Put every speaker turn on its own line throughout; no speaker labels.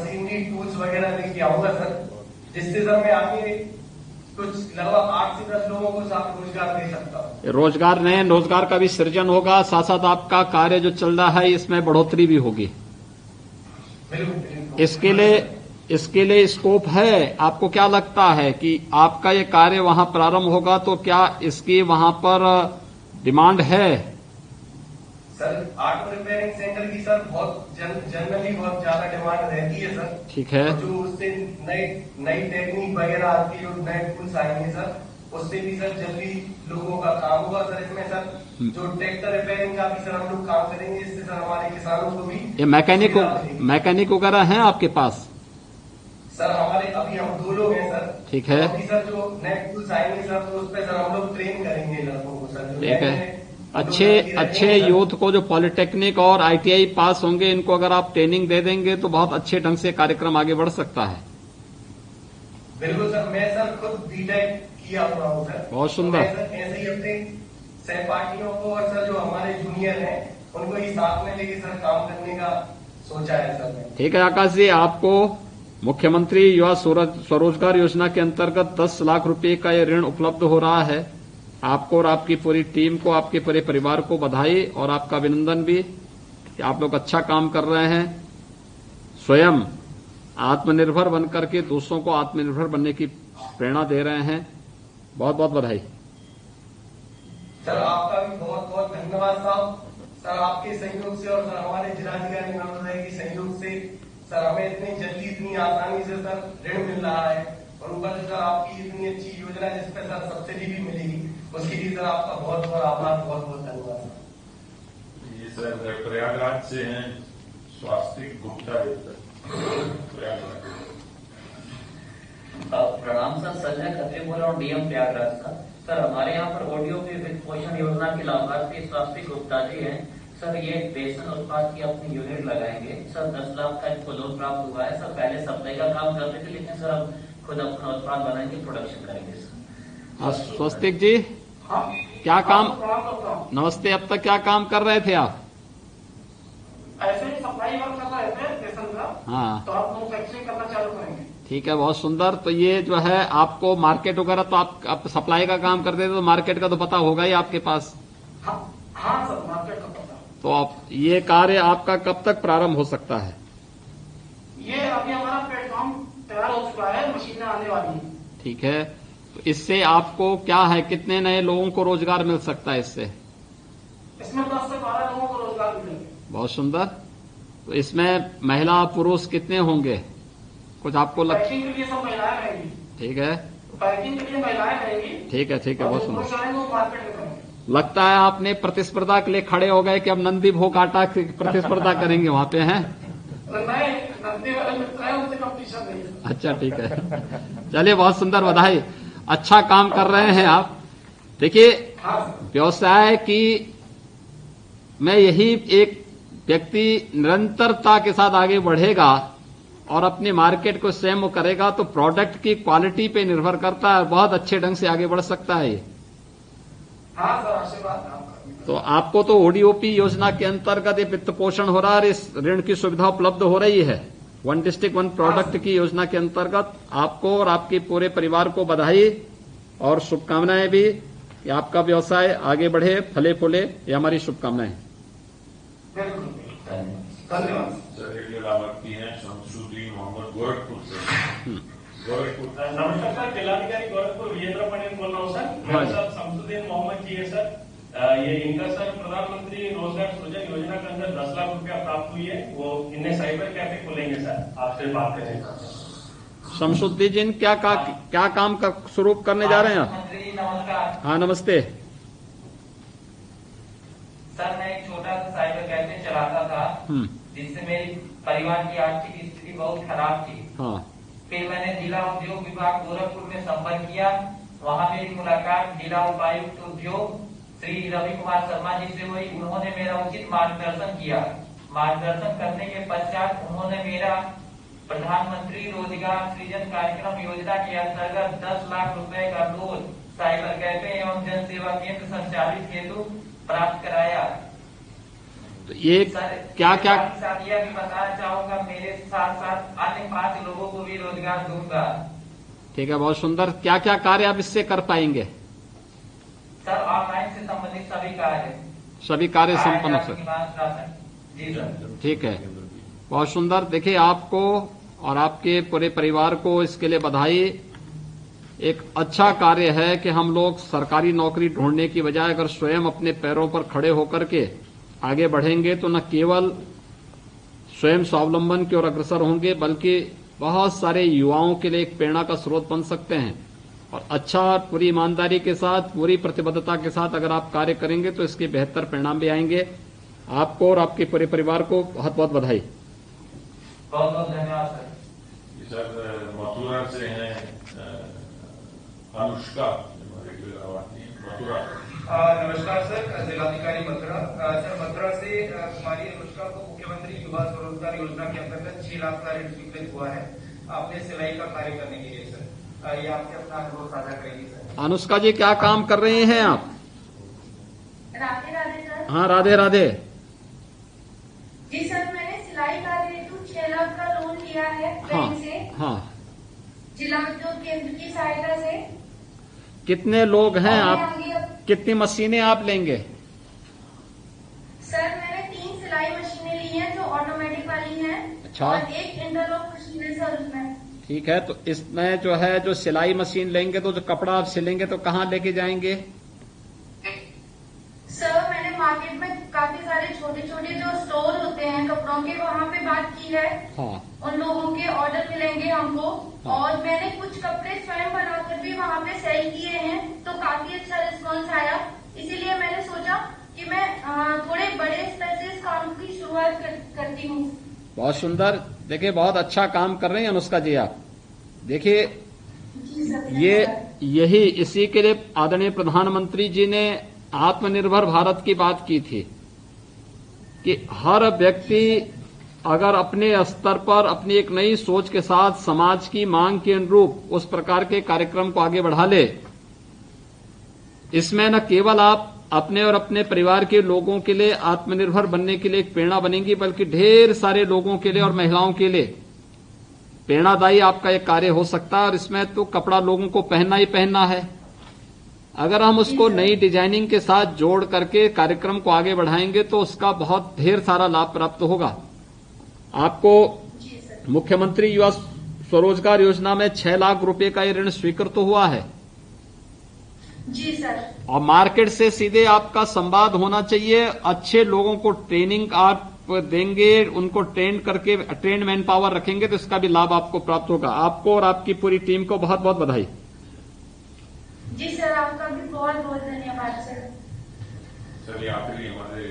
Machinery tools वगैरह लेके आऊंगा सर, जिससे सर मैं आगे कुछ लगभग 8 से 10 लोगों को साथ रोजगार दे सकता हूँ।
रोजगार नए रोजगार का भी सृजन होगा, साथ साथ आपका कार्य जो चल रहा है इसमें बढ़ोतरी भी होगी।
बिल्कुल।
इसके लिए स्कोप है। आपको क्या लगता है कि आपका ये कार्य वहां प्रारंभ होगा तो क्या इसकी वहां पर डिमांड है?
सर ऑटो रिपेयरिंग सेंटर की सर बहुत जनरली बहुत ज्यादा डिमांड रहती है सर।
ठीक है।
जो उससे नई टेक्निक वगैरह आती है और नए टूल्स आएंगे सर, उससे भी सर जल्दी लोगों का काम होगा सर। इसमें सर जो ट्रैक्टर रिपेयरिंग का भी सर हम लोग काम करेंगे, इससे सर हमारे किसानों को भी
ये मैकेनिक वगैरह हैं आपके पास?
सर हमारे अभी हम 2 लोग हैं सर।
ठीक है।
अभी सर जो नए टूल्स आएंगे सर, तो उस पर सर हम लोग ट्रेन करेंगे लड़कों को सर।
ठीक है। अच्छे यूथ को जो पॉलिटेक्निक और आईटीआई पास होंगे, इनको अगर आप ट्रेनिंग दे देंगे तो बहुत अच्छे ढंग से कार्यक्रम आगे बढ़ सकता है।
बिल्कुल सर, मैं सर खुद बीटेक किया हुआ हूँ सर।
बहुत सुंदर।
ऐसे ही अपने सहपाठियों को और सर जो हमारे जूनियर हैं उनको ही साथ में लेके सर काम करने का सोचा है सर।
ठीक है आकाश जी, आपको मुख्यमंत्री युवा स्वरोजगार योजना के अंतर्गत 10 लाख रुपए का ये ऋण उपलब्ध हो रहा है। आपको और आपकी पूरी टीम को, आपके पूरे परिवार को बधाई और आपका अभिनंदन भी कि आप लोग अच्छा काम कर रहे हैं। स्वयं आत्मनिर्भर बनकर के दूसरों को आत्मनिर्भर बनने की प्रेरणा दे रहे हैं। बहुत बहुत बधाई
सर। आपका भी बहुत बहुत धन्यवाद साहब। सर आपके सहयोग से और सर हमारे जिलाधिकारी महोदय के सहयोग से सर हमें इतनी जल्दी इतनी आसानी से सर ऋण मिल रहा है, और ऊपर से सर आपकी इतनी अच्छी योजना जिसपे सर सब्सिडी भी मिलेगी, उसके लिए सर आपका बहुत बहुत आभार, बहुत बहुत धन्यवाद।
ये सर प्रयागराज से हैं स्वास्तिक गुप्ता प्रयागराज।
प्रणाम सर, संजय खत्री बोल रहा हूँ, डीएम प्रयागराज का। सर हमारे यहाँ पर ऑडियो की वित्त पोषण योजना के लाभार्थी स्वास्तिक गुप्ता जी हैं। सर ये बेसन उत्पाद की अपनी यूनिट लगाएंगे। सर 10 लाख का इनको लोन प्राप्त हुआ है। सर पहले सप्लाई का काम करते थे, लेकिन सर अब खुद अपना उत्पाद बनाएंगे, प्रोडक्शन करेंगे सर।
स्वस्तिक जी, क्या काम? नमस्ते। अब तक क्या काम कर रहे थे आप?
ऐसे ही सप्लाई वर्क कर रहे थे बेसन का। हाँ, तो आप मैन्युफैक्चरिंग करना चालू करेंगे।
ठीक है, बहुत सुंदर। तो ये जो है आपको मार्केट वगैरह तो आप सप्लाई का काम करते थे, तो मार्केट का तो पता होगा ही आपके पास।
हाँ सर, मार्केट का पता।
तो आप ये कार्य आपका कब तक प्रारंभ हो सकता है?
ये अभी हमारा प्लेटफॉर्म तैयार हो चुका है, मशीनें आने वाली हैं।
ठीक है। तो इससे आपको क्या है, कितने नए लोगों को रोजगार मिल सकता है इससे?
इसमें 10 से 12 लोगों को रोजगार मिलेंगे।
बहुत सुंदर। तो इसमें महिला पुरुष कितने होंगे, कुछ आपको
पैकिंग के लिए सब महिलाएं रहेंगी।
ठीक है।
पैकिंग के लिए महिलाएं रहेंगी।
ठीक है, ठीक है, बहुत सुंदर।
मार्केट में करेंगे।
लगता है आपने प्रतिस्पर्धा के लिए खड़े हो गए कि अब नंदी भोग आटा की प्रतिस्पर्धा करेंगे वहां पे, हैं?
नंदी वाले मित्र हैं, उनसे कंपटीशन नहीं।
अच्छा, ठीक है। चलिए, बहुत सुंदर, बधाई। अच्छा काम कर रहे हैं आप। देखिए, व्यवसाय की में यही एक व्यक्ति निरंतरता के साथ आगे बढ़ेगा और अपने मार्केट को स्वयं करेगा, तो प्रोडक्ट की क्वालिटी पे निर्भर करता है, बहुत अच्छे ढंग से आगे बढ़ सकता है ये।
हाँ सर, आशीर्वाद।
तो आपको तो ओडीओपी योजना के अंतर्गत ये वित्त पोषण हो रहा है और इस ऋण की सुविधा उपलब्ध हो रही है। 1 डिस्ट्रिक्ट 1 प्रोडक्ट की योजना के अंतर्गत आपको और आपके पूरे परिवार को बधाई और शुभकामनाएं भी कि आपका व्यवसाय आगे बढ़े, फले फूले, ये हमारी शुभकामनाएं।
धन्यवाद।
लाभार्थी हैं शमसुद्दीन मोहम्मद गोरखपुर से। गोरखपुर।
नमस्कार सर, जिलाधिकारी गोरखपुर वीरेंद्र पटेल बोल रहा हूँ सर। मेरा सर शमसुद्दीन मोहम्मद जी है सर। ये इनका सर प्रधानमंत्री रोजगार सृजन योजना के अंदर 10 लाख रुपया प्राप्त हुई है। वो इन्हें साइबर कैफे खोलेंगे सर, आपसे बात करेंगे।
शमसुद्दीन जी क्या काम शुरू करने जा रहे हैं आप?
नमस्कार।
हाँ, नमस्ते
सर, मैं एक छोटा सा साइबर कैफे चलाता था, जिससे मेरी परिवार की आर्थिक स्थिति बहुत खराब थी।
हाँ।
फिर मैंने जिला उद्योग विभाग गोरखपुर में संपर्क किया। वहाँ मेरी मुलाकात जिला उपायुक्त उद्योग श्री रवि कुमार शर्मा जी से हुई। उन्होंने मेरा उचित मार्गदर्शन किया। मार्गदर्शन करने के पश्चात उन्होंने मेरा प्रधानमंत्री रोजगार सृजन कार्यक्रम योजना के अंतर्गत 10 लाख रुपए का लोन साइबर कैफे एवं जन सेवा केंद्र संचालित हेतु प्राप्त कराया।
तो ये
सर
क्या क्या
साथ ही साथ यह भी बताना चाहूंगा, मेरे साथ साथ अन्य 5 लोगों को भी रोजगार दूंगा।
ठीक है, बहुत सुंदर। क्या क्या कार्य आप इससे कर पाएंगे?
सर ऑनलाइन से संबंधित
सभी कार्य संपन्न हो सके।
जी सर।
ठीक है, बहुत सुंदर। देखिए, आपको और आपके पूरे परिवार को इसके लिए बधाई। एक अच्छा कार्य है कि हम लोग सरकारी नौकरी ढूंढने की बजाय अगर स्वयं अपने पैरों पर खड़े होकर के आगे बढ़ेंगे तो न केवल स्वयं स्वावलंबन की ओर अग्रसर होंगे, बल्कि बहुत सारे युवाओं के लिए एक प्रेरणा का स्रोत बन सकते हैं। और अच्छा, पूरी ईमानदारी के साथ, पूरी प्रतिबद्धता के साथ अगर आप कार्य करेंगे तो इसके बेहतर परिणाम भी आएंगे। आपको और आपके पूरे परिवार को बहुत बहुत बधाई।
बहुत बहुत धन्यवाद सर।
सर मथुरा से हैं अनुष्का, मथुरा।
नमस्कार सर, जिलाधिकारी मथुरा। सर मथुरा से कुमारी अनुष्का को मुख्यमंत्री युवा स्वरोजगार योजना के अंतर्गत 6 लाख का ऋण स्वीकृत हुआ है अपने सिलाई का कार्य करने के लिए। सर ये आपसे अपना अनुभव साझा करेंगे सर।
अनुष्का जी, क्या काम कर रही हैं आप?
राधे राधे सर।
हाँ, राधे राधे।
जी सर, मैंने सिलाई कार्य हेतु 6 लाख का लोन लिया है बैंक से।
हाँ,
जिला उद्योग केंद्र की सहायता से।
कितने लोग हैं आप? कितनी मशीनें आप लेंगे?
सर मैंने 3 सिलाई मशीनें ली हैं जो ऑटोमेटिक वाली हैं।
अच्छा।
और 1 इंटरलॉक मशीन है सर उसमें।
ठीक है, तो इसमें जो है जो सिलाई मशीन लेंगे तो जो कपड़ा आप सिलेंगे तो कहाँ लेके जाएंगे?
सर मैंने मार्केट में काफी सारे छोटे छोटे जो स्टोर होते हैं कपड़ों के, वहाँ पे बात की है।
हाँ,
उन लोगों के ऑर्डर मिलेंगे हमको।
हाँ।
और मैंने कुछ कपड़े स्वयं बनाकर भी वहाँ पे सेल किए हैं, तो काफी अच्छा रिस्पॉन्स आया। इसीलिए मैंने सोचा कि मैं थोड़े बड़े स्तर से इस काम की शुरुआत करती हूँ।
बहुत सुंदर। देखिए, बहुत अच्छा काम कर रहे हैं अनुष्का जी आप। देखिए, यही इसी के लिए आदरणीय प्रधानमंत्री जी ने आत्मनिर्भर भारत की बात की थी कि हर व्यक्ति अगर अपने स्तर पर अपनी एक नई सोच के साथ समाज की मांग के अनुरूप उस प्रकार के कार्यक्रम को आगे बढ़ा ले, इसमें न केवल आप अपने और अपने परिवार के लोगों के लिए आत्मनिर्भर बनने के लिए एक प्रेरणा बनेंगी, बल्कि ढेर सारे लोगों के लिए और महिलाओं के लिए प्रेरणादायी आपका एक कार्य हो सकता है। और इसमें तो कपड़ा लोगों को पहनना ही पहनना है। अगर हम उसको नई डिजाइनिंग के साथ जोड़ करके कार्यक्रम को आगे बढ़ाएंगे तो उसका बहुत ढेर सारा लाभ प्राप्त होगा। आपको मुख्यमंत्री युवा स्वरोजगार योजना में 6 लाख रुपए का ये ऋण स्वीकृत हुआ है।
जी सर।
और मार्केट से सीधे आपका संवाद होना चाहिए। अच्छे लोगों को ट्रेनिंग आप देंगे, उनको ट्रेन करके ट्रेन मैन पावर रखेंगे तो इसका भी लाभ आपको प्राप्त होगा। आपको और आपकी पूरी टीम को बहुत बहुत बधाई।
जी सर, आपका भी बहुत बहुत धन्यवाद सर।
सर यहाँ पे हमारे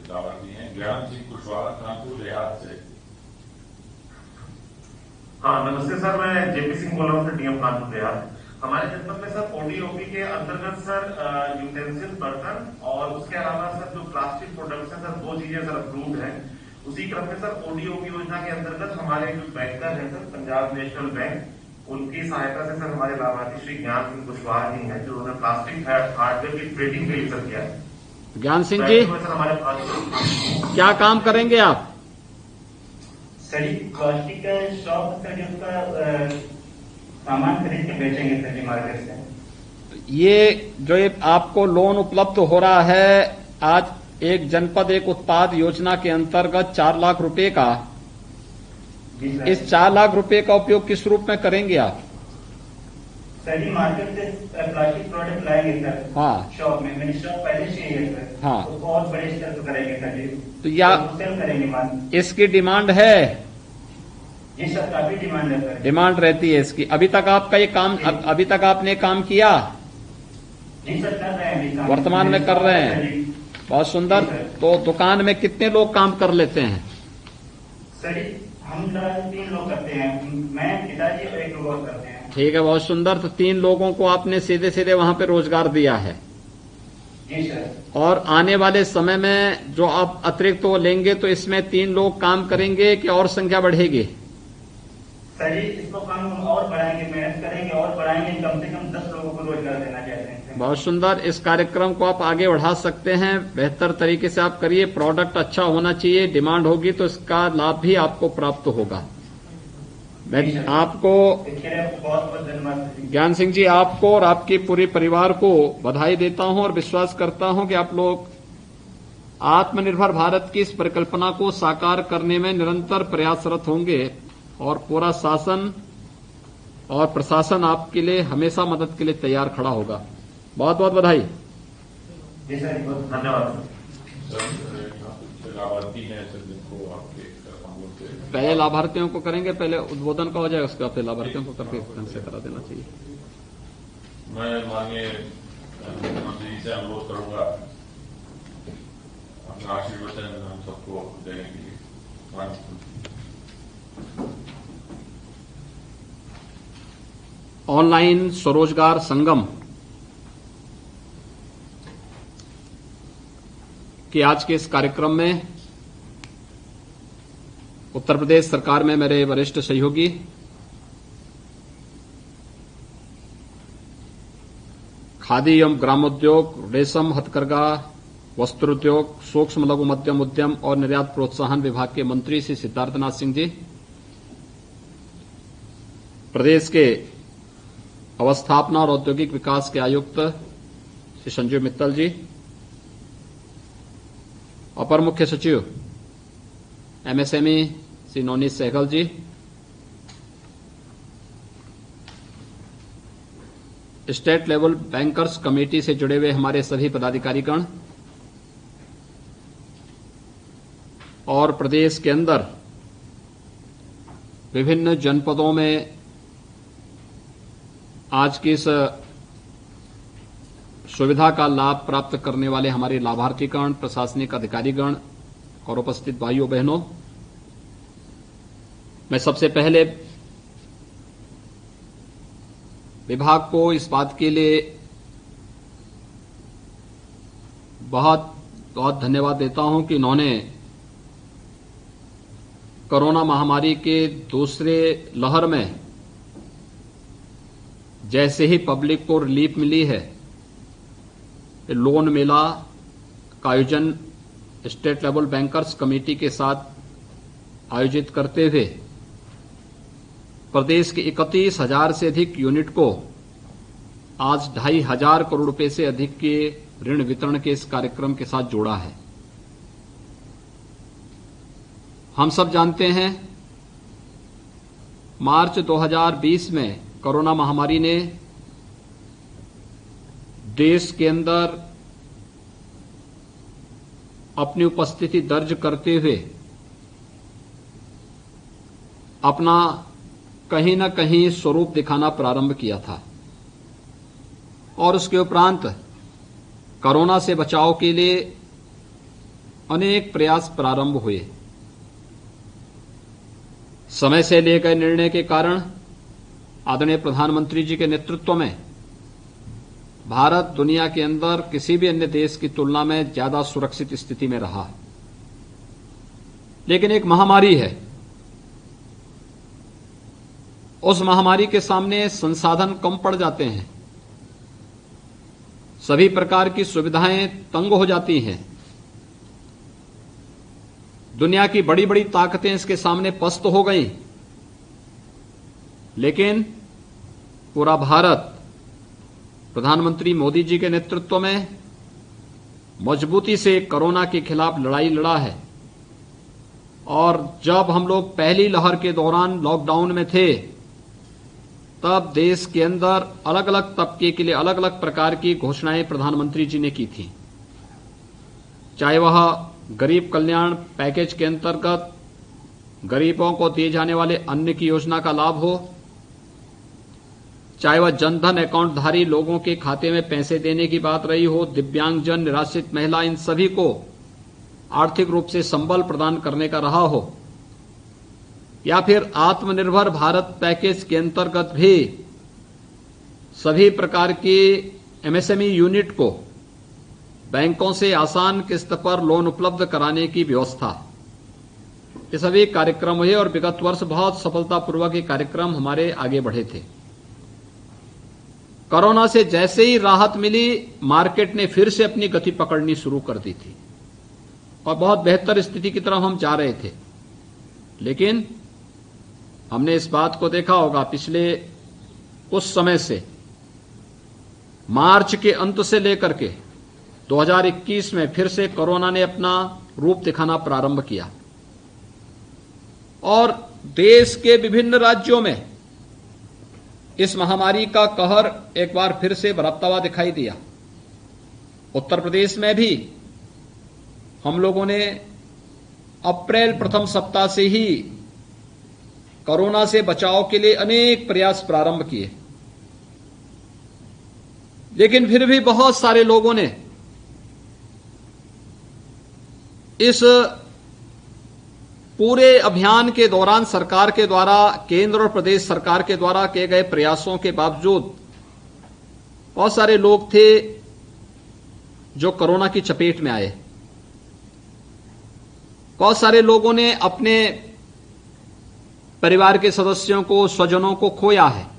लाभार्थी हैं ज्ञान सिंह कुशवाहा, कानपुर देहात से।
हाँ नमस्ते सर, मैं जेपी सिंह बोल रहा हूँ सर, डीएम कानपुर देहात। हमारे जनपद में सर ओडीओपी के अंतर्गत सर यूटेंसिल बर्तन और उसके अलावा सर जो प्लास्टिक प्रोडक्ट्स हैं सर 2 चीजें सर अप्रूव्ड हैं। उसी क्रम में सर ओडीओपी योजना के अंतर्गत हमारे जो बैंकर हैं सर पंजाब नेशनल बैंक, उनकी सहायता से सर हमारे लाभार्थी श्री ज्ञान सिंह कुशवाहा जी हैं, जो उन्होंने प्लास्टिक हार्डवेयर की ट्रेडिंग के लिए सर किया है।
ज्ञान सिंह जी,
सर हमारे पास
क्या काम करेंगे आप?
सर प्लास्टिक का शॉप सर, जिसका सामान खरीद के बेचेंगे सर जी मार्केट से।
ये जो आपको लोन उपलब्ध हो रहा है आज एक जनपद एक उत्पाद योजना के अंतर्गत 4 लाख रुपए का, इस 4 लाख रुपए का उपयोग किस रूप में करेंगे आप?
सर जी मार्केट से प्लास्टिक प्रोडक्ट लाएंगे सर।
हाँ,
शॉप में, मेरी शॉप पहले से ही है सर।
हाँ,
तो बहुत बड़े स्तर पर करेंगे सर जी।
तो या
सेल करेंगे माल।
इसकी डिमांड है?
जी सर, काफी डिमांड है सर।
डिमांड रहती है इसकी। अभी तक आपका ये काम, अभी तक आपने काम किया?
जी सर, कर रहे हैं।
वर्तमान में कर रहे हैं। बहुत सुंदर। तो दुकान में कितने लोग काम कर लेते हैं?
सर हम 3 लोग करते हैं, मैं पिताजी और 1 लोग और करते हैं।
ठीक है, बहुत सुंदर। तो 3 लोगों को आपने सीधे सीधे वहां पे रोजगार दिया है।
जी सर।
और आने वाले समय में जो आप अतिरिक्त वो लेंगे तो इसमें 3 लोग काम करेंगे कि और संख्या बढ़ेगी?
सर जी इसको काम हम और बढ़ाएंगे, मेहनत करेंगे और बढ़ाएंगे, कम से कम 10 लोगों को रोजगार देना चाहते हैं।
बहुत सुंदर। इस कार्यक्रम को आप आगे बढ़ा सकते हैं, बेहतर तरीके से आप करिए। प्रोडक्ट अच्छा होना चाहिए, डिमांड होगी तो इसका लाभ भी आपको प्राप्त होगा। मैं आपको
बहुत बहुत धन्यवाद।
ज्ञान सिंह जी, आपको और आपके पूरे परिवार को बधाई देता हूं और विश्वास करता हूं कि आप लोग आत्मनिर्भर भारत की इस परिकल्पना को साकार करने में निरंतर प्रयासरत होंगे और पूरा शासन और प्रशासन आपके लिए हमेशा मदद के लिए तैयार खड़ा होगा। बहुत बहुत बधाई।
जी सर, बहुत
धन्यवाद।
लाभार्थी हैं सर, जिनको आपके
पहले लाभार्थियों को करेंगे, पहले उद्बोधन का हो जाएगा, उसके बाद फिर लाभार्थियों को करके ढंग से करा देना चाहिए।
मैं माननीय मुख्यमंत्री जी से अनुरोध करूंगा अपना आशीर्वचन हम सबको देने के लिए।
ऑनलाइन स्वरोजगार संगम के आज के इस कार्यक्रम में उत्तर प्रदेश सरकार में मेरे वरिष्ठ सहयोगी खादी एवं ग्रामोद्योग, रेशम, हथकरघा, वस्त्रोद्योग, सूक्ष्म लघु मध्यम उद्यम और निर्यात प्रोत्साहन विभाग के मंत्री श्री सिद्धार्थनाथ सिंह जी, प्रदेश के अवस्थापना और औद्योगिक विकास के आयुक्त श्री संजीव मित्तल जी, अपर मुख्य सचिव एमएसएमई श्री नवनीत सहगल जी, स्टेट लेवल बैंकर्स कमेटी से जुड़े हुए हमारे सभी पदाधिकारीगण और प्रदेश के अंदर विभिन्न जनपदों में आज की इस सुविधा का लाभ प्राप्त करने वाले हमारे लाभार्थीगण, प्रशासनिक अधिकारीगण और उपस्थित भाइयों बहनों, मैं सबसे पहले विभाग को इस बात के लिए बहुत बहुत धन्यवाद देता हूं कि इन्होंने कोरोना महामारी के दूसरे लहर में जैसे ही पब्लिक को रिलीफ मिली है, लोन मेला का आयोजन स्टेट लेवल बैंकर्स कमेटी के साथ आयोजित करते हुए प्रदेश के 31,000 से अधिक यूनिट को आज 2,500 करोड़ रुपए से अधिक के ऋण वितरण के इस कार्यक्रम के साथ जोड़ा है। हम सब जानते हैं मार्च 2020 में कोरोना महामारी ने देश के अंदर अपनी उपस्थिति दर्ज करते हुए अपना कहीं न कहीं स्वरूप दिखाना प्रारंभ किया था और उसके उपरांत कोरोना से बचाव के लिए अनेक प्रयास प्रारंभ हुए। समय से लिए गए निर्णय के कारण आदरणीय प्रधानमंत्री जी के नेतृत्व में भारत दुनिया के अंदर किसी भी अन्य देश की तुलना में ज्यादा सुरक्षित स्थिति में रहा। लेकिन एक महामारी है, उस महामारी के सामने संसाधन कम पड़ जाते हैं, सभी प्रकार की सुविधाएं तंग हो जाती हैं, दुनिया की बड़ी बड़ी ताकतें इसके सामने पस्त हो गई। लेकिन पूरा भारत प्रधानमंत्री मोदी जी के नेतृत्व में मजबूती से कोरोना के खिलाफ लड़ाई लड़ा है और जब हम लोग पहली लहर के दौरान लॉकडाउन में थे तब देश के अंदर अलग अलग तबके के लिए अलग अलग प्रकार की घोषणाएं प्रधानमंत्री जी ने की थी, चाहे वह गरीब कल्याण पैकेज के अंतर्गत गरीबों को दिए जाने वाले अन्न की योजना का लाभ हो, चाहे वह जनधन अकाउंटधारी लोगों के खाते में पैसे देने की बात रही हो, दिव्यांगजन, निराश्रित महिला, इन सभी को आर्थिक रूप से संबल प्रदान करने का रहा हो, या फिर आत्मनिर्भर भारत पैकेज के अंतर्गत भी सभी प्रकार की एमएसएमई यूनिट को बैंकों से आसान किस्त पर लोन उपलब्ध कराने की व्यवस्था, ये सभी कार्यक्रम हुए और विगत वर्ष बहुत सफलतापूर्वक ये कार्यक्रम हमारे आगे बढ़े थे। कोरोना से जैसे ही राहत मिली, मार्केट ने फिर से अपनी गति पकड़नी शुरू कर दी थी और बहुत बेहतर स्थिति की तरफ हम जा रहे थे। लेकिन हमने इस बात को देखा होगा, पिछले कुछ समय से, मार्च के अंत से लेकर के 2021 में फिर से कोरोना ने अपना रूप दिखाना प्रारंभ किया और देश के विभिन्न राज्यों में इस महामारी का कहर एक बार फिर से बरतता हुआ दिखाई दिया। उत्तर प्रदेश में भी हम लोगों ने अप्रैल प्रथम सप्ताह से ही कोरोना से बचाव के लिए अनेक प्रयास प्रारंभ किए, लेकिन फिर भी बहुत सारे लोगों ने इस पूरे अभियान के दौरान सरकार के द्वारा, केंद्र और प्रदेश सरकार के द्वारा किए गए प्रयासों के बावजूद बहुत सारे लोग थे जो कोरोना की चपेट में आए। बहुत सारे लोगों ने अपने परिवार के सदस्यों को, स्वजनों को खोया है।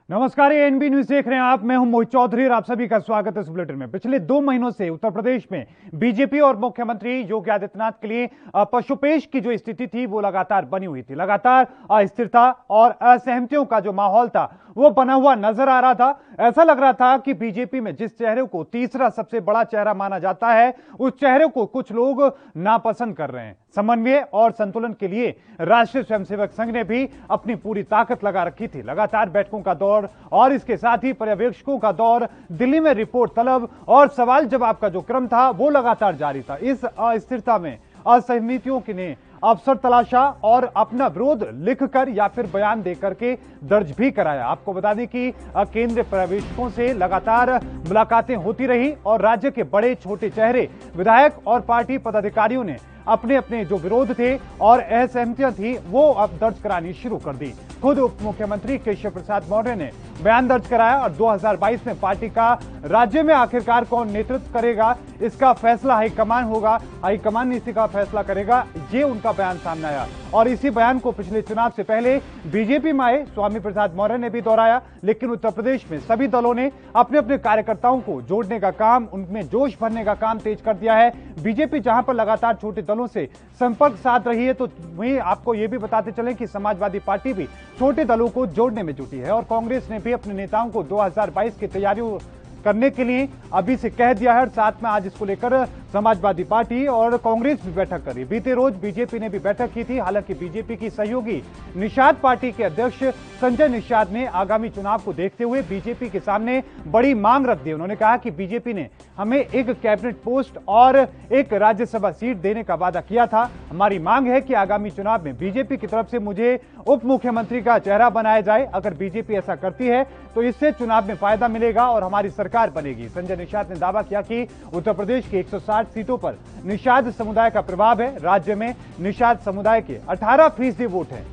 नमस्कार, ये एनबी न्यूज देख रहे हैं आप। मैं हूं मोहित चौधरी और आप सभी का स्वागत है इस बुलेटिन में। पिछले 2 महीनों से उत्तर प्रदेश में बीजेपी और मुख्यमंत्री योगी आदित्यनाथ के लिए पशुपेश की जो स्थिति थी वो लगातार बनी हुई थी। लगातार अस्थिरता और असहमतियों का जो माहौल था वो बना हुआ नजर आ रहा था। ऐसा लग रहा था कि बीजेपी में जिस चेहरे को तीसरा सबसे बड़ा चेहरा माना जाता है, उस चेहरे को कुछ लोग नापसंद कर रहे हैं। समन्वय और संतुलन के लिए राष्ट्रीय स्वयंसेवक संघ ने भी अपनी पूरी ताकत लगा रखी थी। लगातार बैठकों का दौर और इसके साथ ही पर्यवेक्षकों का दौर, दिल्ली में रिपोर्ट तलब और सवाल जवाब का जो क्रम था वो लगातार जारी था। इस अस्थिरता में असहमतियों ने अवसर तलाशा और अपना विरोध लिखकर या फिर बयान देकर के दर्ज भी कराया। आपको बता दें कि केंद्रीय पर्यवेक्षकों से लगातार मुलाकातें होती रही और राज्य के बड़े छोटे चेहरे, विधायक और पार्टी पदाधिकारियों ने अपने अपने जो विरोध थे और असहमतियां थी वो अब दर्ज करानी शुरू कर दी। खुद उप मुख्यमंत्री केशव प्रसाद मौर्य ने बयान दर्ज कराया और 2022 में पार्टी का राज्य में आखिरकार कौन नेतृत्व करेगा, इसका फैसला हाईकमान होगा। हाईकमान इसी का फैसला करेगा, ये उनका बयान सामने आया। और इसी बयान को पिछले चुनाव से पहले बीजेपी में आए स्वामी प्रसाद मौर्य ने भी दोहराया। लेकिन उत्तर प्रदेश में सभी दलों ने अपने अपने कार्यकर्ताओं को जोड़ने का काम, उनमें जोश भरने का काम तेज कर दिया है। बीजेपी जहां पर लगातार छोटे दलों से संपर्क साध रही है, तो वहीं आपको यह भी बताते चलें कि समाजवादी पार्टी भी छोटे दलों को जोड़ने में जुटी है और कांग्रेस ने भी अपने नेताओं को 2022 की तैयारियों करने के लिए अभी से कह दिया है। और साथ में आज इसको लेकर समाजवादी पार्टी और कांग्रेस भी बैठक करी। बीते रोज बीजेपी ने भी बैठक की थी। हालांकि बीजेपी की सहयोगी निषाद पार्टी के अध्यक्ष संजय निषाद ने आगामी चुनाव को देखते हुए बीजेपी के सामने बड़ी मांग रख दी। उन्होंने कहा कि बीजेपी ने हमें एक कैबिनेट पोस्ट और एक राज्यसभा सीट देने का वादा किया था। हमारी मांग है कि आगामी चुनाव में बीजेपी की तरफ से मुझे उप मुख्यमंत्री का चेहरा बनाया जाए। अगर बीजेपी ऐसा करती है तो इससे चुनाव में फायदा मिलेगा और हमारी सरकार बनेगी। संजय निषाद ने दावा किया कि उत्तर प्रदेश की 160 सीटों पर निषाद समुदाय का प्रभाव है। राज्य में निषाद समुदाय के 18% वोट हैं।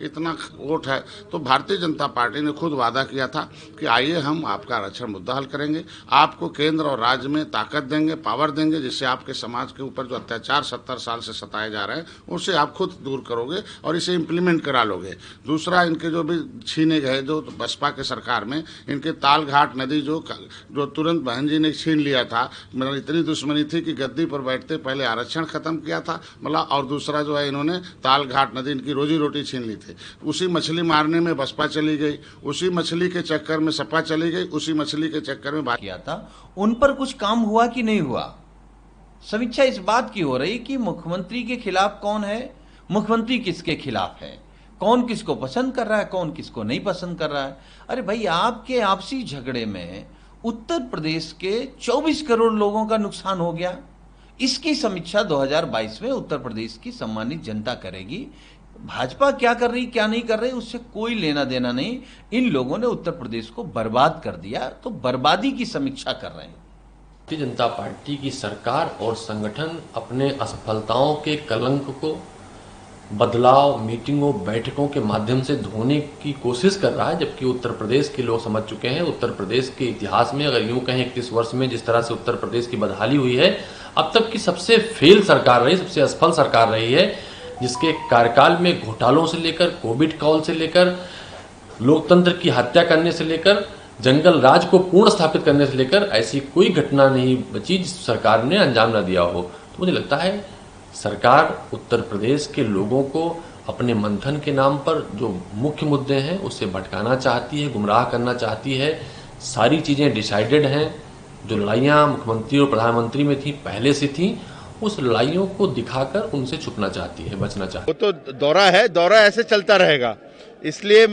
इतना वोट है तो भारतीय जनता पार्टी ने खुद वादा किया था कि आइए हम आपका आरक्षण मुद्दा हल करेंगे, आपको केंद्र और राज्य में ताकत देंगे, पावर देंगे, जिससे आपके समाज के ऊपर जो अत्याचार 70 साल से सताए जा रहे हैं उससे आप खुद दूर करोगे और इसे इम्प्लीमेंट करा लोगे। दूसरा, इनके जो भी छीने गए जो बसपा के सरकार में इनके तालघाट नदी जो तुरंत बहन जी ने छीन लिया था, मतलब इतनी दुश्मनी थी कि गद्दी पर बैठते पहले आरक्षण खत्म किया था मतलब, और दूसरा जो है इन्होंने तालघाट नदी इनकी रोजी रोटी छीन ली थी। उसी मछली मारने में बसपा चली गई, उसी मछली के चक्कर में सपा चली गई, उसी मछली के चक्कर में किया
था। उन पर कुछ काम हुआ कि नहीं हुआ? समीक्षा इस बात की हो रही कि मुख्यमंत्री के खिलाफ कौन है, मुख्यमंत्री किसके खिलाफ है, कौन किसको पसंद कर रहा है, कौन किसको नहीं पसंद कर रहा है। अरे भाई, आपके आपसी झगड़े में उत्तर प्रदेश के 24 करोड़ लोगों का नुकसान हो गया। इसकी समीक्षा 2022 में उत्तर प्रदेश की सम्मानित जनता करेगी। भाजपा क्या कर रही क्या नहीं कर रही उससे कोई लेना देना नहीं। इन लोगों ने उत्तर प्रदेश को बर्बाद कर दिया, तो बर्बादी की समीक्षा कर रहे हैं।
भारतीय जनता पार्टी की सरकार और संगठन अपने असफलताओं के कलंक को बदलाव, मीटिंगों, बैठकों के माध्यम से धोने की कोशिश कर रहा है, जबकि उत्तर प्रदेश के लोग समझ चुके हैं। उत्तर प्रदेश के इतिहास में अगर यूं कहें 31 वर्ष में जिस तरह से उत्तर प्रदेश की बदहाली हुई है, अब तक की सबसे फेल सरकार रही, सबसे असफल सरकार रही है, जिसके कार्यकाल में घोटालों से लेकर, कोविड काल से लेकर, लोकतंत्र की हत्या करने से लेकर, जंगल राज को पूर्ण स्थापित करने से लेकर ऐसी कोई घटना नहीं बची जिस सरकार ने अंजाम न दिया हो। तो मुझे लगता है सरकार उत्तर प्रदेश के लोगों को अपने मंथन के नाम पर जो मुख्य मुद्दे हैं उससे भटकाना चाहती है, गुमराह करना चाहती है। सारी चीजें डिसाइडेड हैं। जो लड़ाइयां मुख्यमंत्री और प्रधानमंत्री में थी, पहले से थी, उस लड़ाइयों को दिखाकर उनसे छुपना चाहती है, बचना चाहती है।
वो तो दौरा है, दौरा ऐसे चलता रहेगा। इसलिए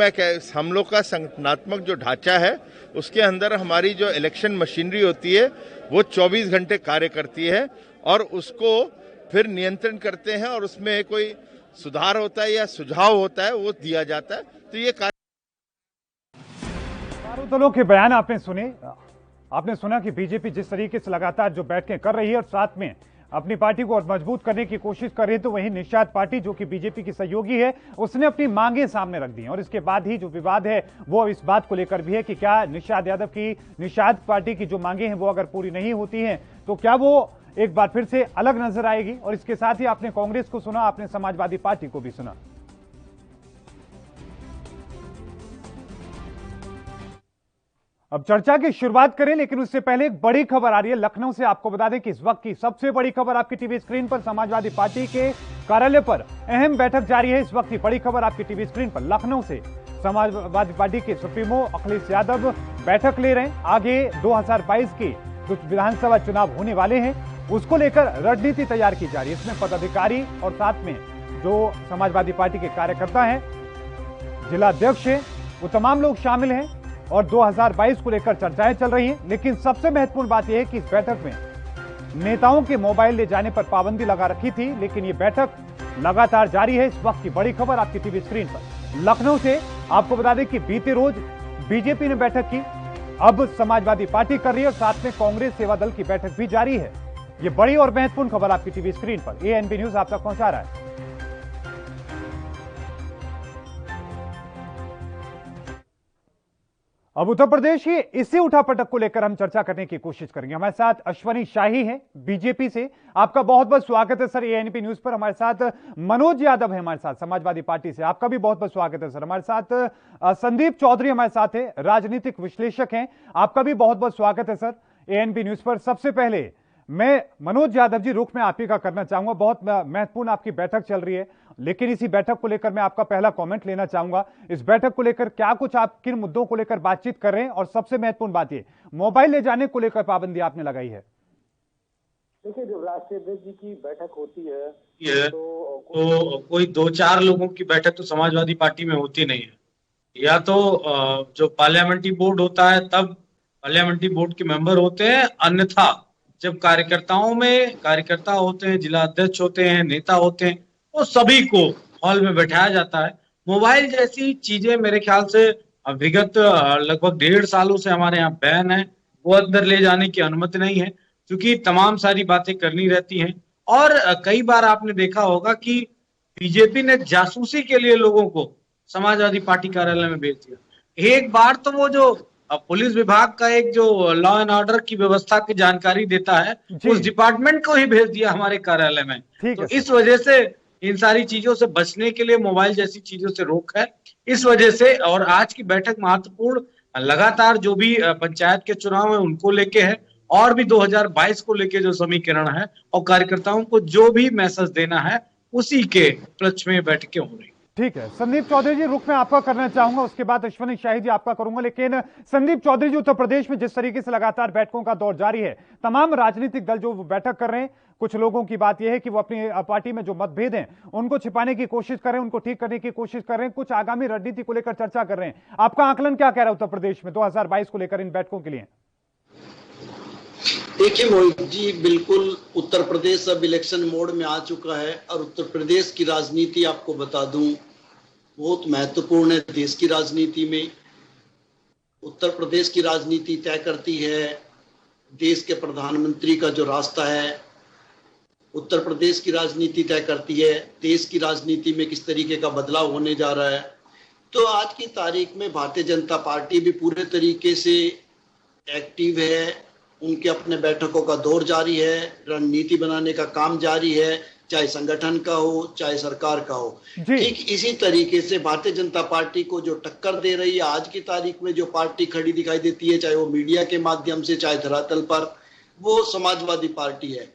हम लोग का संगठनात्मक जो ढांचा है उसके अंदर हमारी जो इलेक्शन मशीनरी होती है वो 24 घंटे कार्य करती है और उसको फिर नियंत्रण करते हैं और उसमें कोई सुधार होता है या सुझाव होता है वो दिया जाता है। तो ये
चारों दलों के बयान आपने सुने। आपने सुना कि बीजेपी जिस तरीके से लगातार जो बैठकें कर रही है और साथ में अपनी पार्टी को और मजबूत करने की कोशिश कर रही है, तो वहीं निषाद पार्टी जो कि बीजेपी की सहयोगी है उसने अपनी मांगें सामने रख दी हैं। और इसके बाद ही जो विवाद है वो इस बात को लेकर भी है कि क्या निषाद पार्टी की जो मांगे हैं वो अगर पूरी नहीं होती हैं तो क्या वो एक बार फिर से अलग नजर आएगी। और इसके साथ ही आपने कांग्रेस को सुना, आपने समाजवादी पार्टी को भी सुना। अब चर्चा की शुरुआत करें, लेकिन उससे पहले एक बड़ी खबर आ रही है लखनऊ से। आपको बता दें कि इस वक्त की सबसे बड़ी खबर आपकी टीवी स्क्रीन पर, समाजवादी पार्टी के कार्यालय पर अहम बैठक जारी है। इस वक्त की बड़ी खबर आपकी टीवी स्क्रीन पर, लखनऊ से समाजवादी पार्टी के सुप्रीमो अखिलेश यादव बैठक ले रहे हैं। आगे 2022 के जो विधानसभा चुनाव होने वाले हैं उसको लेकर रणनीति तैयार की जा रही है। इसमें पदाधिकारी और साथ में जो समाजवादी पार्टी के कार्यकर्ता हैं, जिला अध्यक्ष हैं, वो तमाम लोग शामिल हैं और 2022 को लेकर चर्चाएं चल रही हैं। लेकिन सबसे महत्वपूर्ण बात यह है कि इस बैठक में नेताओं के मोबाइल ले जाने पर पाबंदी लगा रखी थी, लेकिन यह बैठक लगातार जारी है। इस वक्त की बड़ी खबर आपकी टीवी स्क्रीन पर लखनऊ से। आपको बता दें कि बीते रोज बीजेपी ने बैठक की, अब समाजवादी पार्टी कर रही है और साथ में कांग्रेस सेवा दल की बैठक भी जारी है। यह बड़ी और महत्वपूर्ण खबर आपकी टीवी स्क्रीन पर एएनबी न्यूज आप तक पहुंचा रहा है। अब उत्तर प्रदेश की इसी उठापटक को लेकर हम चर्चा करने की कोशिश करेंगे। हमारे साथ अश्वनी शाही हैं बीजेपी से। आपका बहुत बहुत स्वागत है सर एएनपी न्यूज पर। हमारे साथ मनोज यादव है हमारे साथ समाजवादी पार्टी से, आपका भी बहुत बहुत स्वागत है सर। हमारे साथ संदीप चौधरी हमारे साथ है, राजनीतिक विश्लेषक हैं, आपका भी बहुत बहुत स्वागत है सर एएनपी न्यूज पर। सबसे पहले मैं मनोज यादव जी रुख में आप ही का करना चाहूंगा। बहुत महत्वपूर्ण आपकी बैठक चल रही है, लेकिन इसी बैठक को लेकर मैं आपका पहला कमेंट लेना चाहूंगा। इस बैठक को लेकर क्या कुछ आप किन मुद्दों को लेकर बातचीत कर रहे हैं, और सबसे महत्वपूर्ण बात ये मोबाइल ले जाने को लेकर पाबंदी आपने लगाई है।
देखिए, जब राष्ट्रीय अध्यक्ष जी की बैठक होती है तो कोई 2-4 लोगों की बैठक तो समाजवादी पार्टी में होती नहीं है। या तो जो पार्लियामेंट्री बोर्ड होता है तब पार्लियामेंट्री बोर्ड के मेंबर होते हैं, अन्यथा जब कार्यकर्ता होते हैं, जिला अध्यक्ष होते हैं, नेता होते हैं, वो सभी को हॉल में बैठाया जाता है। मोबाइल जैसी चीजें मेरे ख्याल से विगत लगभग 1.5 सालों से हमारे यहाँ बैन है, वो अंदर ले जाने की अनुमति नहीं है, क्योंकि तमाम सारी बातें करनी रहती हैं। और कई बार आपने देखा होगा कि बीजेपी ने जासूसी के लिए लोगों को समाजवादी पार्टी कार्यालय में भेज दिया। एक बार तो वो जो पुलिस विभाग का एक जो लॉ एंड ऑर्डर की व्यवस्था की जानकारी देता है उस डिपार्टमेंट को ही भेज दिया हमारे कार्यालय में। तो इस वजह से इन सारी चीजों से बचने के लिए मोबाइल जैसी चीजों से रोक है। इस वजह से और आज की बैठक महत्वपूर्ण, लगातार जो भी पंचायत के चुनाव है उनको लेके है और भी 2022 को लेके जो समीकरण है और कार्यकर्ताओं को जो भी मैसेज देना है उसी के उपलक्ष्य में बैठकें हो रही।
ठीक है, संदीप चौधरी जी रुख में आपका करना चाहूंगा, उसके बाद अश्वनी शाही जी आपका करूंगा। लेकिन संदीप चौधरी जी, उत्तर प्रदेश में जिस तरीके से लगातार बैठकों का दौर जारी है, तमाम राजनीतिक दल जो बैठक कर रहे हैं, कुछ लोगों की बात यह है कि वो अपनी पार्टी में जो मतभेद हैं उनको छिपाने की कोशिश कर रहे हैं, उनको ठीक करने की कोशिश कर रहे हैं, कुछ आगामी रणनीति को लेकर चर्चा कर रहे हैं। आपका आकलन क्या कह रहा है उत्तर प्रदेश में 2022 को लेकर इन बैठकों के लिए?
देखिए मोहित जी, बिल्कुल उत्तर प्रदेश अब इलेक्शन मोड में आ चुका है और उत्तर प्रदेश की राजनीति आपको बता दूं बहुत महत्वपूर्ण है। देश की राजनीति में उत्तर प्रदेश की राजनीति तय करती है देश के प्रधानमंत्री का जो रास्ता है, उत्तर प्रदेश की राजनीति तय करती है देश की राजनीति में किस तरीके का बदलाव होने जा रहा है। तो आज की तारीख में भारतीय जनता पार्टी भी पूरे तरीके से एक्टिव है, उनके अपने बैठकों का दौर जारी है, रणनीति बनाने का काम जारी है, चाहे संगठन का हो चाहे सरकार का हो। ठीक इसी तरीके से भारतीय जनता पार्टी को जो टक्कर दे रही है आज की तारीख में, जो पार्टी खड़ी दिखाई देती है, चाहे वो मीडिया के माध्यम से चाहे धरातल पर, वो समाजवादी पार्टी है।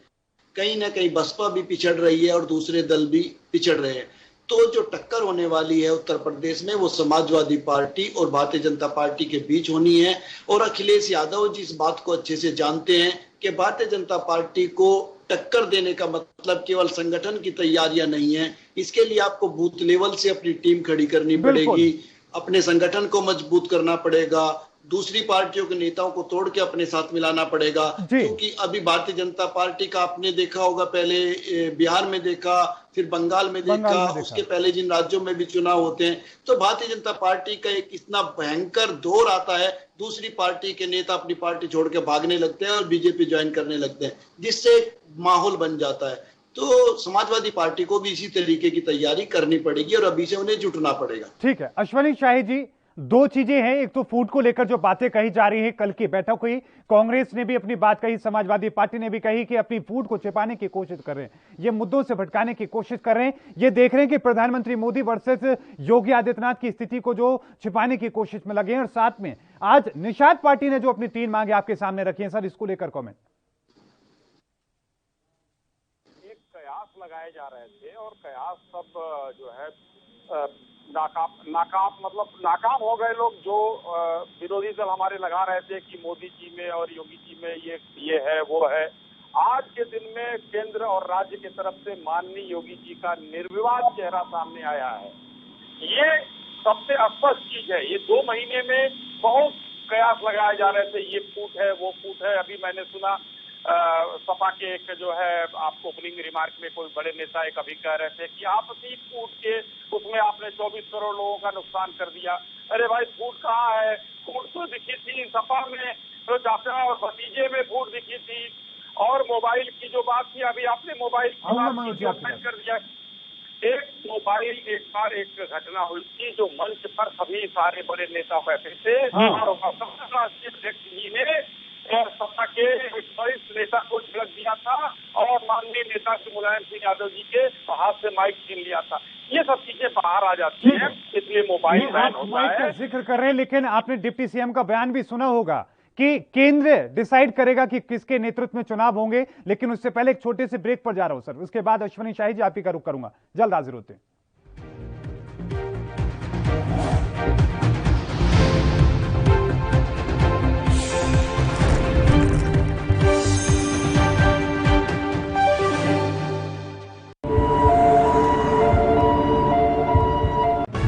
कहीं ना कहीं बसपा भी पिछड़ रही है और दूसरे दल भी पिछड़ रहे हैं। तो जो टक्कर होने वाली है उत्तर प्रदेश में वो समाजवादी पार्टी और भारतीय जनता पार्टी के बीच होनी है। और अखिलेश यादव जी इस बात को अच्छे से जानते हैं कि भारतीय जनता पार्टी को टक्कर देने का मतलब केवल संगठन की तैयारियां नहीं है, इसके लिए आपको बूथ लेवल से अपनी टीम खड़ी करनी पड़ेगी, अपने संगठन को मजबूत करना पड़ेगा, दूसरी पार्टियों के नेताओं को तोड़ के अपने साथ मिलाना पड़ेगा। क्योंकि अभी भारतीय जनता पार्टी का आपने देखा होगा, पहले बिहार में देखा, फिर बंगाल में देखा, उसके पहले जिन राज्यों में भी चुनाव होते हैं, तो भारतीय जनता पार्टी का एक इतना भयंकर दौर आता है, दूसरी पार्टी के नेता अपनी पार्टी छोड़ के भागने लगते हैं और बीजेपी ज्वाइन करने लगते हैं, जिससे माहौल बन जाता है। तो समाजवादी पार्टी को भी इसी तरीके की तैयारी करनी पड़ेगी और अभी से उन्हें जुटना पड़ेगा।
ठीक है अश्वनी शाही जी, दो चीजें हैं, एक तो फूड को लेकर जो बातें कही जा रही है, कल की बैठक हुई, कांग्रेस ने भी अपनी बात कही, समाजवादी पार्टी ने भी कही कि अपनी फूड को छिपाने की कोशिश कर रहे हैं, ये मुद्दों से भटकाने की कोशिश कर रहे हैं। ये देख रहे हैं कि प्रधानमंत्री मोदी वर्सेस योगी आदित्यनाथ की स्थिति को जो छिपाने की कोशिश में लगे हैं। और साथ में आज निषाद पार्टी ने जो अपनी 3 मांगे आपके सामने रखी है, सर इसको लेकर कमेंट।
एक कयास लगाए जा रहे थे और कयास सब जो है नाकाम हो गए लोग। जो विरोधी दल हमारे लगा रहे थे कि मोदी जी में और योगी जी में ये है वो है, आज के दिन में केंद्र और राज्य की तरफ से माननीय योगी जी का निर्विवाद चेहरा सामने आया है। ये सबसे स्पष्ट चीज है। ये 2 महीने में बहुत कयास लगाए जा रहे थे, ये फूट है वो फूट है। अभी मैंने सुना सपा के एक जो है आपको ओपनिंग रिमार्क में कोई बड़े नेता एक अभी कह रहे थे कि आपसी फूट के उसमें आपने 24 करोड़ लोगों का नुकसान कर दिया। अरे भाई फूट कहाँ है? फूट तो दिखी थी सपा में, तो चाचा और भतीजे में फूट दिखी थी। और मोबाइल की जो बात थी, अभी आपने मोबाइल की बात कर दिया। एक मोबाइल एक बार एक घटना हुई थी जो मंच पर सभी सारे बड़े नेता बैठे थे और राष्ट्रीय अध्यक्ष जी ने सपा के वरिष्ठ नेता को झलक दिया था और माननीय नेता श्री मुलायम सिंह यादव जी के हाथ से माइक छीन लिया था। ये सब चीजें बाहर आ जाती हैं, इसलिए मोबाइल बैन होता है।
जिक्र कर रहे हैं, लेकिन आपने डिप्टी सीएम का बयान भी सुना होगा कि केंद्र डिसाइड करेगा कि किसके नेतृत्व में चुनाव होंगे। लेकिन उससे पहले एक छोटे से ब्रेक पर जा रहा हूं सर, उसके बाद अश्वनी शाही जी आप ही का रुख करूंगा, जल्द हाजिर होते हैं।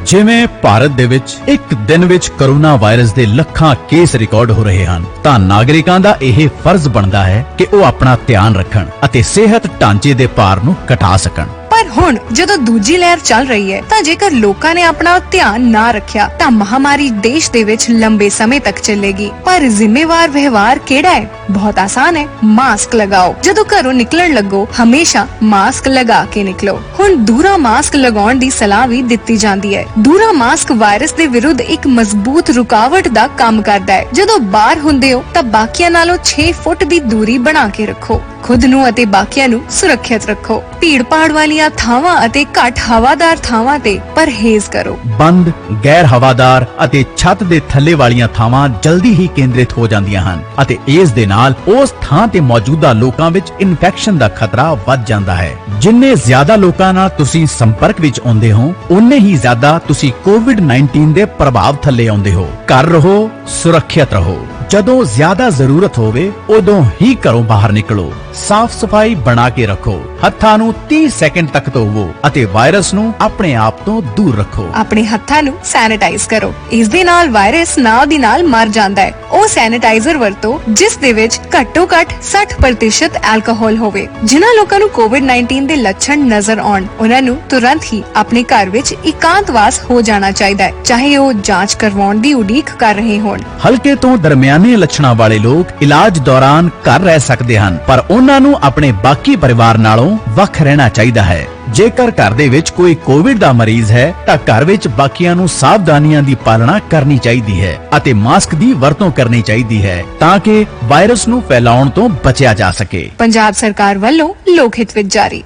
ਜਿਵੇਂ ਭਾਰਤ ਦੇ ਵਿੱਚ ਇੱਕ ਦਿਨ ਵਿੱਚ ਕਰੋਨਾ ਵਾਇਰਸ ਦੇ ਲੱਖਾਂ ਕੇਸ ਰਿਕਾਰਡ ਹੋ ਰਹੇ ਹਨ, ਤਾਂ ਨਾਗਰਿਕਾਂ ਦਾ ਇਹ ਫਰਜ਼ ਬਣਦਾ ਹੈ ਕਿ ਉਹ ਆਪਣਾ ਧਿਆਨ ਰੱਖਣ ਅਤੇ ਸਿਹਤ ਢਾਂਚੇ ਦੇ ਭਾਰ ਨੂੰ ਘਟਾ ਸਕਣ।
ਪਰ ਹੁਣ ਜਦੋਂ ਦੂਜੀ ਲਹਿਰ ਚੱਲ ਰਹੀ ਹੈ ਤਾਂ ਜੇਕਰ ਲੋਕਾਂ ਨੇ ਆਪਣਾ ਧਿਆਨ ਨਾ ਰੱਖਿਆ ਤਾਂ ਮਹਾਮਾਰੀ ਦੇਸ਼ ਦੇ ਵਿੱਚ ਲੰਬੇ ਸਮੇਂ ਤੱਕ ਚੱਲੇਗੀ। ਪਰ ਜ਼ਿੰਮੇਵਾਰ ਵਿਵਹਾਰ ਕਿਹੜਾ ਹੈ? ਬਹੁਤ ਆਸਾਨ ਹੈ, ਮਾਸਕ ਲਗਾਓ। ਜਦੋਂ ਘਰੋਂ ਨਿਕਲਣ ਲੱਗੋ ਹਮੇਸ਼ਾ ਮਾਸਕ ਲਗਾ ਕੇ ਨਿਕਲੋ। ਹੁਣ ਦੂਰਾ ਮਾਸਕ ਲਗਾਉਣ ਦੀ ਸਲਾਹ ਵੀ ਦਿੱਤੀ ਜਾਂਦੀ ਹੈ। ਦੂਰਾ ਮਾਸਕ ਵਾਇਰਸ ਦੇ ਵਿਰੁੱਧ ਇੱਕ ਮਜ਼ਬੂਤ ਰੁਕਾਵਟ ਦਾ ਕੰਮ ਕਰਦਾ ਹੈ। ਜਦੋਂ ਬਾਹਰ ਹੁੰਦੇ ਹੋ ਤਾਂ ਬਾਕੀਆਂ ਨਾਲੋਂ 6 ਫੁੱਟ ਦੀ ਦੂਰੀ ਬਣਾ ਕੇ ਰੱਖੋ। खुद ਨੂੰ ਅਤੇ ਬਾਕੀਆਂ ਨੂੰ ਸੁਰੱਖਿਅਤ ਰੱਖੋ। ਭੀੜ ਭਾੜ ਵਾਲੀਆਂ ਥਾਵਾਂ ਅਤੇ ਘੱਟ ਹਵਾਦਾਰ ਥਾਵਾਂ ਤੇ ਪਰਹੇਜ਼ ਕਰੋ। ਬੰਦ, ਗੈਰ ਹਵਾਦਾਰ ਅਤੇ ਛੱਤ ਦੇ ਥੱਲੇ ਵਾਲੀਆਂ ਥਾਵਾਂ ਜਲਦੀ ਹੀ ਕੇਂਦਰਿਤ ਹੋ ਜਾਂਦੀਆਂ ਹਨ ਅਤੇ ਇਸ ਦੇ ਨਾਲ ਉਸ ਥਾਂ ਤੇ ਮੌਜੂਦਾ ਲੋਕਾਂ ਵਿੱਚ ਇਨਫੈਕਸ਼ਨ ਦਾ ਖਤਰਾ ਵੱਧ ਜਾਂਦਾ ਹੈ। ਜਿੰਨੇ ਜ਼ਿਆਦਾ ਲੋਕਾਂ ਨਾਲ ਤੁਸੀਂ ਸੰਪਰਕ ਵਿੱਚ ਆਉਂਦੇ ਹੋ, ਉਨੇ ਹੀ ਜ਼ਿਆਦਾ ਤੁਸੀਂ ਕੋਵਿਡ-19 ਦੇ ਪ੍ਰਭਾਵ ਥੱਲੇ ਆਉਂਦੇ ਹੋ। ਘਰ ਰਹੋ, ਸੁਰੱਖਿਅਤ ਰਹੋ। ਜਦੋਂ ਜ਼ਿਆਦਾ ਜ਼ਰੂਰਤ ਹੋਵੇ ਉਦੋਂ ਹੀ ਘਰੋਂ ਬਾਹਰ ਨਿਕਲੋ।
ਸਾਫ਼ ਸਫਾਈ ਬਣਾ ਕੇ ਰੱਖੋ। ਹੱਥਾਂ ਨੂੰ 30 ਸੈਕਿੰਡ ਤੱਕ ਧੋਵੋ ਅਤੇ ਵਾਇਰਸ ਨੂੰ ਆਪਣੇ ਆਪ ਤੋਂ ਦੂਰ ਰੱਖੋ।
ਆਪਣੇ ਹੱਥਾਂ ਨੂੰ ਸੈਨੀਟਾਈਜ਼ ਕਰੋ। ਇਸ ਦੇ ਨਾਲ ਵਾਇਰਸ ਨਾਲ ਦੀ ਨਾਲ ਮਰ ਜਾਂਦਾ ਹੈ। ਉਹ ਸੈਨੀਟਾਈਜ਼ਰ ਵਰਤੋ ਜਿਸ ਦੇ ਵਿੱਚ ਘੱਟੋ ਘੱਟ 60% ਐਲਕੋਹਲ ਹੋਵੇ। ਜਿਨ੍ਹਾਂ ਲੋਕਾਂ ਨੂੰ ਕੋਵਿਡ-19 ਦੇ ਲੱਛਣ ਨਜ਼ਰ ਆਉਣ, ਉਹਨਾਂ ਨੂੰ ਤੁਰੰਤ ਹੀ ਆਪਣੇ ਘਰ ਵਿੱਚ ਇਕਾਂਤਵਾਸ ਹੋ ਜਾਣਾ ਚਾਹੀਦਾ ਹੈ, ਚਾਹੇ ਉਹ ਜਾਂਚ ਕਰਵਾਉਣ ਦੀ ਉਡੀਕ ਕਰ ਰਹੇ ਹੋਣ।
ਹਲਕੇ ਤੋਂ ਦਰਮਿਆਨੇ ਲੱਛਣਾਂ ਵਾਲੇ ਲੋਕ ਇਲਾਜ ਦੌਰਾਨ ਘਰ ਰਹਿ ਸਕਦੇ ਹਨ, ਪਰ ਉਹਨਾਂ ਨੂੰ ਆਪਣੇ ਬਾਕੀ ਪਰਿਵਾਰ ਨਾਲੋਂ ਵੱਖ ਰਹਿਣਾ ਚਾਹੀਦਾ ਹੈ। ਜੇਕਰ ਘਰ ਦੇ ਵਿੱਚ ਕੋਈ ਕੋਵਿਡ ਦਾ ਮਰੀਜ਼ ਹੈ ਤਾਂ ਘਰ ਵਿੱਚ ਬਾਕੀਆਂ ਨੂੰ ਸਾਵਧਾਨੀਆਂ ਦੀ ਪਾਲਣਾ ਕਰਨੀ ਚਾਹੀਦੀ ਹੈ ਅਤੇ ਮਾਸਕ ਦੀ ਵਰਤੋਂ ਕਰਨੀ ਚਾਹੀਦੀ ਹੈ ਤਾਂ ਕਿ ਵਾਇਰਸ ਨੂੰ ਫੈਲਾਉਣ ਤੋਂ ਬਚਿਆ ਜਾ ਸਕੇ।
ਪੰਜਾਬ ਸਰਕਾਰ ਵੱਲੋਂ ਲੋਕ ਹਿੱਤ ਵਿੱਚ ਜਾਰੀ।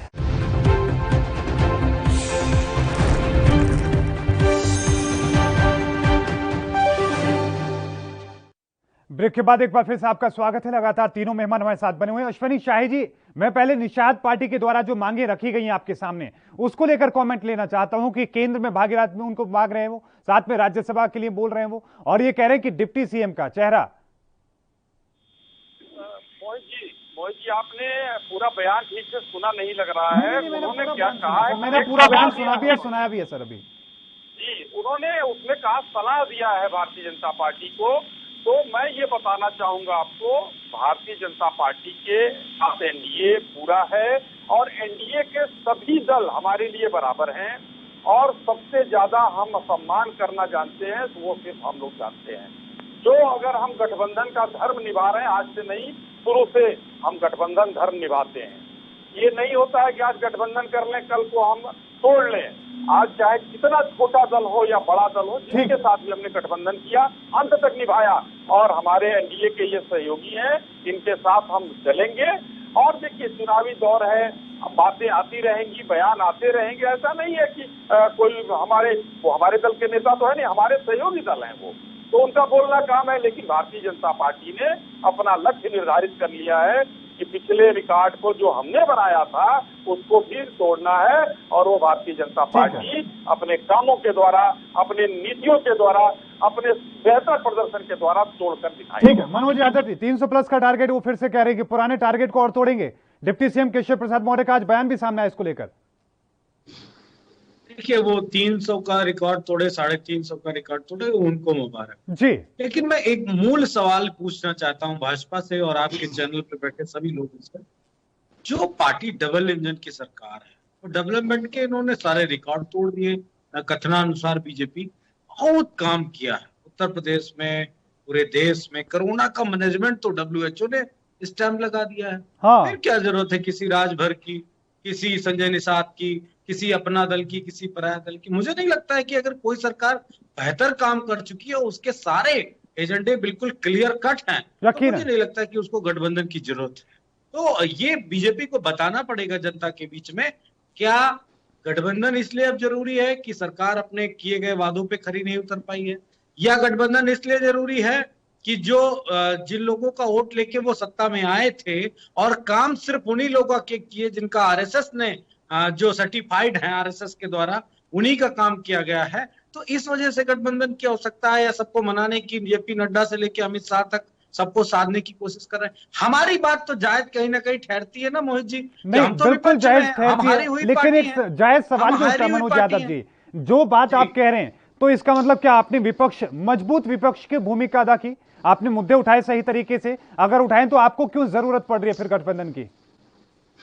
ब्रेक के बाद एक बार फिर से आपका स्वागत है। लगातार तीनों मेहमान हमारे साथ बने हुए हैं। अश्विनी शाही जी, मैं पहले निषाद पार्टी के द्वारा जो मांगे रखी गई हैं आपके सामने, उसको लेकर कमेंट लेना चाहता हूं कि केंद्र में भागीरथ में उनको मांग रहे हैं, वो साथ में राज्यसभा के लिए बोल रहे हैं वो, और ये कह रहे हैं कि डिप्टी सीएम का चेहरा।
मोहित जी, आपने पूरा बयान ठीक से सुना नहीं लग रहा है। उन्होंने क्या कहा है?
मैंने पूरा बयान सुना भी है, सुनाया भी है सर अभी
जी। उन्होंने उसमें कहा, सलाह दिया है भारतीय जनता पार्टी को। तो मैं ये बताना चाहूंगा आपको, भारतीय जनता पार्टी के साथ एनडीए पूरा है और एनडीए के सभी दल हमारे लिए बराबर हैं और सबसे ज्यादा हम सम्मान करना जानते हैं तो वो सिर्फ हम लोग जानते हैं। जो अगर हम गठबंधन का धर्म निभा रहे हैं, आज से नहीं, शुरू से हम गठबंधन धर्म निभाते हैं। ये नहीं होता है कि आज गठबंधन कर लें, कल को हम तोड़ लें। आज चाहे कितना छोटा दल हो या बड़ा दल हो, जिसके साथ भी हमने गठबंधन किया, अंत तक निभाया और हमारे एनडीए के ये सहयोगी हैं, इनके साथ हम चलेंगे। और देखिए, चुनावी दौर है, बातें आती रहेंगी, बयान आते रहेंगे। ऐसा नहीं है कि कोई हमारे दल के नेता तो है नहीं, हमारे सहयोगी दल हैं वो, तो उनका बोलना काम है। लेकिन भारतीय जनता पार्टी ने अपना लक्ष्य निर्धारित कर लिया है कि पिछले रिकॉर्ड को जो हमने बनाया था उसको फिर तोड़ना है और वो भारतीय जनता पार्टी अपने कामों के द्वारा, अपने नीतियों के द्वारा, अपने बेहतर प्रदर्शन के द्वारा तोड़कर दिखाएंगे।
ठीक है, मनोज यादव जी, 300 प्लस का टारगेट वो फिर से कह रहे हैं कि पुराने टारगेट को और तोड़ेंगे। डिप्टी सीएम केशव प्रसाद मौर्य का आज बयान भी सामने आया इसको लेकर।
देखिए, वो 300 का रिकॉर्ड तोड़े, 350 का रिकॉर्ड तोड़े, उनको मुबारक जी। लेकिन मैं एक मूल सवाल पूछना चाहता हूं भाजपा से और आपके चैनल पे बैठे सभी लोगों से। जो पार्टी डबल इंजन की सरकार है, वो डेवलपमेंट के इन्होंने सारे रिकॉर्ड तोड़ दिए। कथनानुसार बीजेपी बहुत काम किया है उत्तर प्रदेश में, पूरे देश में। कोरोना का मैनेजमेंट तो WHO ने स्टैम्प लगा दिया है। फिर क्या जरूरत है किसी राजभर की, किसी संजय निषाद की, किसी अपना दल की, किसी पराया दल की? मुझे नहीं लगता है कि अगर कोई सरकार बेहतर काम कर चुकी है, उसके सारे एजेंडे बिल्कुल क्लियर कट हैं, तो मुझे नहीं लगता है कि उसको गठबंधन की जरूरत है। तो ये बीजेपी को बताना पड़ेगा जनता के बीच में, क्या गठबंधन इसलिए अब जरूरी है कि सरकार अपने किए गए वादों पे खरी नहीं उतर पाई है, या गठबंधन इसलिए जरूरी है कि जो जिन लोगों का वोट लेके वो सत्ता में आए थे और काम सिर्फ उन्हीं लोगों के किए जिनका आरएसएस ने जो सर्टिफाइड है आरएसएस के द्वारा, उन्हीं का काम किया गया है। तो इस वजह से गठबंधन की आवश्यकता है, या सबको मनाने की जेपी नड्डा से लेकर अमित शाह तक सबको साधने की कोशिश कर रहे हैं। हमारी बात तो जायज कहीं ना कहीं ठहरती है ना मोहित जी?
नहीं,
हम तो
बिल्कुल जायज ठहरती है, लेकिन एक जायज सवाल जो है मनोज यादव जी, जो बात आप कह रहे हैं, तो इसका मतलब क्या आपने विपक्ष, मजबूत विपक्ष की भूमिका अदा की? आपने मुद्दे उठाए सही तरीके से? अगर उठाए तो आपको क्यों जरूरत पड़ रही है फिर गठबंधन की?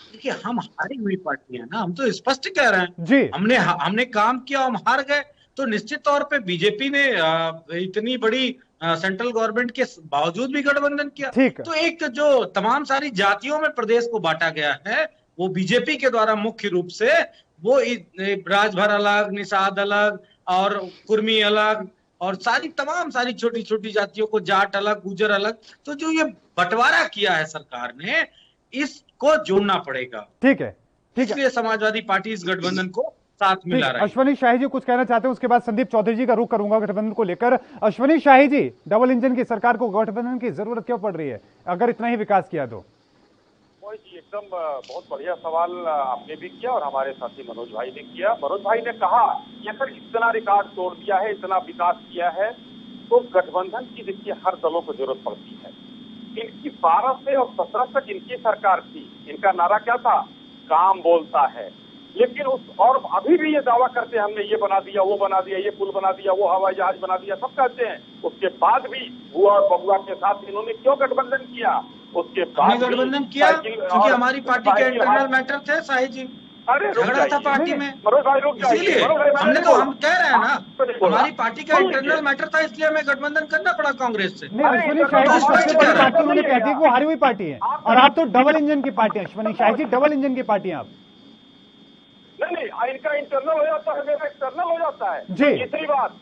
देखिए, हम हारी हुई पार्टी है ना, हम तो स्पष्ट कह रहे हैं
जी।
हमने काम किया, हम हार गए, तो निश्चित तौर पे बीजेपी ने इतनी बड़ी सेंट्रल गवर्नमेंट के बावजूद भी गठबंधन किया। तो एक जो तमाम सारी जातियों में प्रदेश को बांटा गया है, वो बीजेपी के द्वारा मुख्य रूप से, वो राजभर अलग, निषाद अलग और कुर्मी अलग, और तमाम सारी छोटी छोटी जातियों को जाट अलग, गुजर अलग। तो जो ये बंटवारा किया है सरकार ने, इसको जोड़ना पड़ेगा।
ठीक है,
इसलिए समाजवादी पार्टी इस गठबंधन को साथ मिला रहा है।
अश्विनी शाही जी कुछ कहना चाहते हैं, उसके बाद संदीप चौधरी जी का रुख करूंगा गठबंधन को लेकर। अश्विनी शाही जी, डबल इंजन की सरकार को गठबंधन की जरूरत क्यों पड़ रही है अगर इतना ही विकास किया तो?
मोहित जी, एकदम बहुत बढ़िया सवाल आपने भी किया और हमारे साथी मनोज भाई ने किया। मनोज भाई ने कहा कि अगर इतना रिकॉर्ड तोड़ दिया है, इतना विकास किया है, तो गठबंधन की देखिए हर दलों को जरूरत पड़ती है। इनकी 12 से और 17 तक इनकी सरकार थी। इनका नारा क्या था? काम बोलता है। लेकिन और अभी भी ये दावा करते हैं हमने ये बना दिया, वो बना दिया, ये पुल बना दिया, वो हवाई जहाज बना दिया, सब कहते हैं। उसके बाद भी बुआ और बबुआ के साथ इन्होंने क्यों गठबंधन किया? उसके बाद
गठबंधन किया क्योंकि हमारी पार्टी के इंटरनल मैटर थे शाही जी।
अरे
झगड़ा था पार्टी में,
इसीलिए
हम कह रहे हैं ना, हमारी पार्टी का इंटरनल मैटर था, इसलिए हमें गठबंधन करना पड़ा कांग्रेस से।
अश्विनी शाही जी सबसे बड़ी बात उन्होंने कहती है कि वो हारी हुई पार्टी है और आप तो डबल इंजन की पार्टी है। अश्विनी शाही जी डबल इंजन की पार्टी है आप।
नहीं, इनका इंटरनल हो जाता है, मेरा एक्सटर्नल हो जाता है।
जी
तीसरी बात,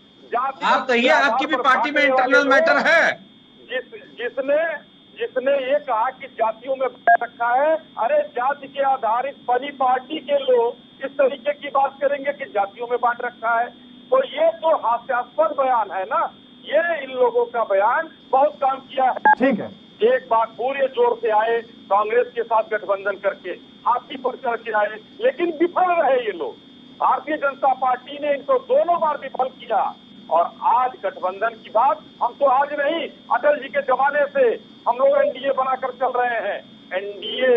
आप कहिए आपकी भी पार्टी में इंटरनल मैटर है।
जिसने ये कहा कि जातियों में रखा है, अरे जाति के आधारित बनी पार्टी के लोग इस तरीके की बात करेंगे कि जातियों में बांट रखा है, तो ये तो हास्यास्पद बयान है ना। ये इन लोगों का बयान बहुत काम किया है।
ठीक है,
एक बार पूरे जोर से आए कांग्रेस के साथ गठबंधन करके, हाथी पर चढ़ के आए, लेकिन विफल रहे ये लोग। भारतीय जनता पार्टी ने इनको दोनों बार विफल किया। और आज गठबंधन की बात हम तो आज नहीं, अटल जी के जमाने से हम लोग एनडीए बनाकर चल रहे हैं। एनडीए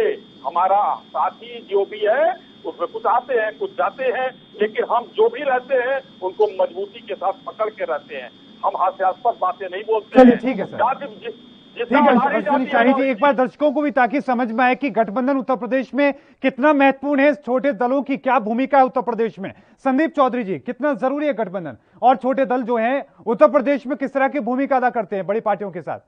हमारा साथी जो भी है उसमें कुछ आते हैं कुछ जाते हैं, लेकिन हम जो भी रहते हैं उनको मजबूती के साथ पकड़ के रहते हैं। हम हास्यास्पद बातें नहीं बोलते हैं।
ठीक है सर, ठीक है अश्विनी शाही जी, एक बार दर्शकों को भी ताकि समझ में आए कि गठबंधन उत्तर प्रदेश में कितना महत्वपूर्ण है, छोटे दलों की क्या भूमिका है उत्तर प्रदेश में। संदीप चौधरी जी, कितना जरूरी है गठबंधन और छोटे दल जो हैं उत्तर प्रदेश में किस तरह की भूमिका अदा करते हैं बड़ी पार्टियों के साथ?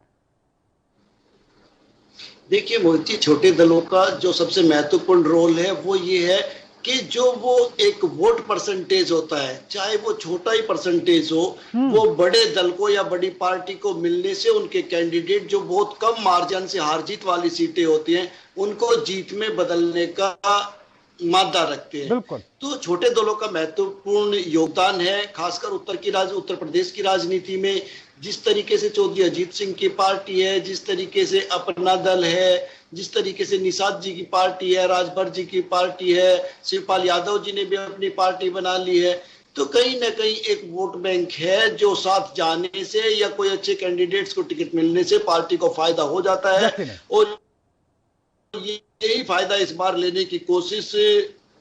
देखिए मोहित जी, छोटे दलों का जो सबसे महत्वपूर्ण रोल है वो ये है कि जो वो एक वोट परसेंटेज होता है, चाहे वो छोटा ही परसेंटेज हो, वो बड़े दल को या बड़ी पार्टी को मिलने से उनके कैंडिडेट जो बहुत कम मार्जिन से हार जीत वाली सीटें होती हैं उनको जीत में बदलने का मादा रखते हैं। तो छोटे दलों का महत्वपूर्ण योगदान है, खासकर उत्तर प्रदेश की राजनीति में। जिस तरीके से चौधरी अजीत सिंह की पार्टी है, जिस तरीके से अपना दल है, जिस तरीके से निषाद जी की पार्टी है, राजभर जी की पार्टी है, शिवपाल यादव जी ने भी अपनी पार्टी बना ली है, तो कहीं ना कहीं एक वोट बैंक है जो साथ जाने से या कोई अच्छे कैंडिडेट्स को टिकट मिलने से पार्टी को फायदा हो जाता है। और यही फायदा इस बार लेने की कोशिश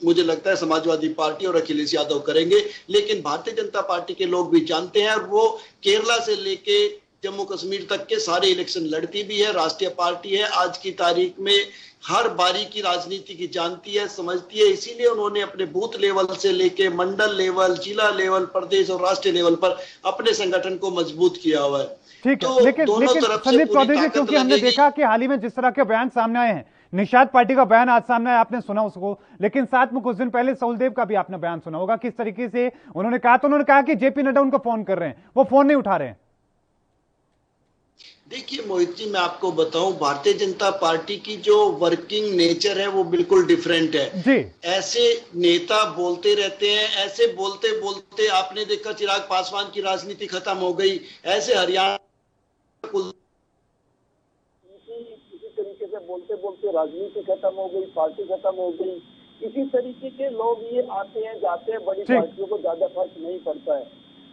मुझे लगता है समाजवादी पार्टी और अखिलेश यादव करेंगे। लेकिन भारतीय जनता पार्टी के लोग भी जानते हैं और वो केरला से लेके जम्मू कश्मीर तक के सारे इलेक्शन लड़ती भी है, राष्ट्रीय पार्टी है, आज की तारीख में हर बारी की राजनीति की जानती है, समझती है। इसीलिए उन्होंने अपने बूथ लेवल से लेके मंडल लेवल, जिला लेवल, प्रदेश और राष्ट्रीय लेवल पर अपने संगठन को मजबूत किया हुआ है।
ठीक है, लेकिन संदीप चौधरी जी, क्योंकि हमने देखा कि हाल ही में जिस तरह के बयान सामने आए हैं, निषाद पार्टी का बयान आज सामने आया, आपने सुना उसको, लेकिन साथ में कुछ दिन पहले सहुलदेव का भी आपने बयान सुना होगा, किस तरीके से उन्होंने कहा। तो उन्होंने कहा कि जेपी नड्डा उनको फोन कर रहे हैं, वो फोन नहीं उठा रहे हैं।
देखिए मोहित जी, मैं आपको बताऊं, भारतीय जनता पार्टी की जो वर्किंग नेचर है वो बिल्कुल डिफरेंट है
जी।
ऐसे नेता बोलते रहते हैं, ऐसे बोलते बोलते आपने देखा चिराग पासवान की राजनीति खत्म हो गई, ऐसे हरियाणा
इसी तरीके से बोलते बोलते राजनीति खत्म हो गई, पार्टी खत्म हो गई। इसी तरीके के लोग ये आते हैं जाते हैं, बड़ी पार्टियों को ज्यादा फर्क नहीं पड़ता है।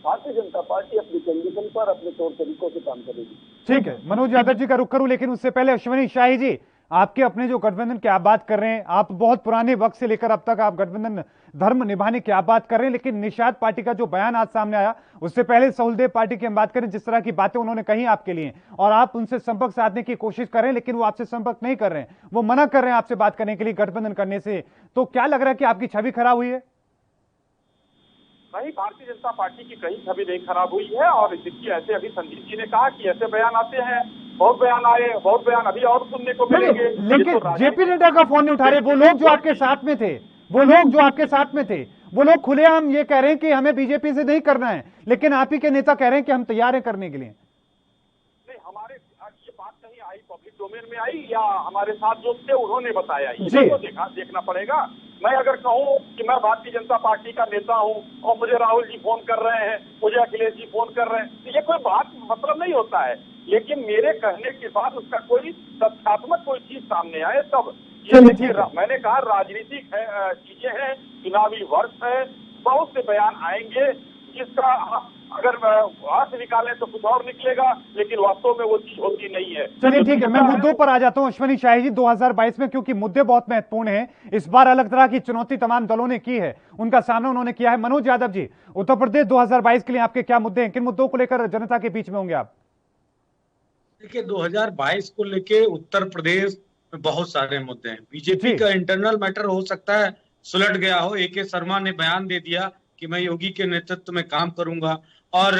भारतीय जनता पार्टी अपनी कंडीशन पर अपने तौर तरीकों से काम करेगी।
ठीक है, मनोज यादव जी का रुख करूं, लेकिन उससे पहले अश्विनी शाही जी, आपके अपने जो गठबंधन की आप बात कर रहे हैं, आप बहुत पुराने वक्त से लेकर अब तक आप गठबंधन धर्म निभाने की आप बात कर रहे हैं, लेकिन निषाद पार्टी का जो बयान आज सामने आया, उससे पहले सहुलदेव पार्टी की हम बात करें, जिस तरह की बातें उन्होंने कही आपके लिए और आप उनसे संपर्क साधने की कोशिश कर रहे हैं, लेकिन वो आपसे संपर्क नहीं कर रहे हैं, वो मना कर रहे हैं आपसे बात करने के लिए गठबंधन करने से, तो क्या लग रहा है कि आपकी छवि खराब हुई है?
नहीं, भारतीय जनता पार्टी की कहीं छवि नहीं खराब हुई है। और जिसकी ऐसे अभी संदीप जी ने कहा कि ऐसे बयान आते हैं, बहुत बयान आए, बहुत बयान अभी और सुनने को मिलेंगे।
लेकिन जेपी नड्डा का फोन नहीं उठा रहे, वो लोग जो आपके साथ में थे, वो लोग जो आपके साथ में थे, वो लोग खुलेआम ये कह रहे हैं कि हमें बीजेपी से नहीं करना है, लेकिन आप ही के नेता कह रहे हैं कि हम तैयार हैं करने के लिए।
नहीं, हमारे ये बात कहीं आई, पब्लिक डोमेन में आई या हमारे साथ जो थे उन्होंने बताया, ये तो देखना पड़ेगा। मैं अगर कहूं कि मैं भारतीय जनता पार्टी का नेता हूं और मुझे राहुल जी फोन कर रहे हैं, मुझे अखिलेश जी फोन कर रहे हैं, तो ये कोई बात मतलब नहीं होता है। लेकिन मेरे कहने के बाद उसका कोई तथ्यात्मक कोई चीज सामने आए तब। ये देखिए, मैंने कहा राजनीतिक चीजें हैं, चुनावी वर्ष है, बहुत से बयान आएंगे जिसका अगर अर्थ निकालें तो कुछ और निकलेगा, लेकिन वास्तव में वो चीज होती नहीं है।
चलिए ठीक है, मैं मुद्दों पर आ जाता हूं। अश्विनी शाही जी, 2022 में क्योंकि मुद्दे बहुत महत्वपूर्ण हैं, इस बार अलग तरह की चुनौती तमाम दलों ने की है, उनका सामना उन्होंने किया है। मनोज यादव जी, उत्तर प्रदेश 2022 के लिए आपके क्या मुद्दे हैं, किन मुद्दों को लेकर जनता के बीच में होंगे आप?
देखिए 2022 को लेके उत्तर प्रदेश में बहुत सारे मुद्दे हैं। बीजेपी का इंटरनल मैटर हो सकता है सुलट गया हो। AK शर्मा ने बयान दे दिया कि मैं योगी के नेतृत्व में काम करूंगा, और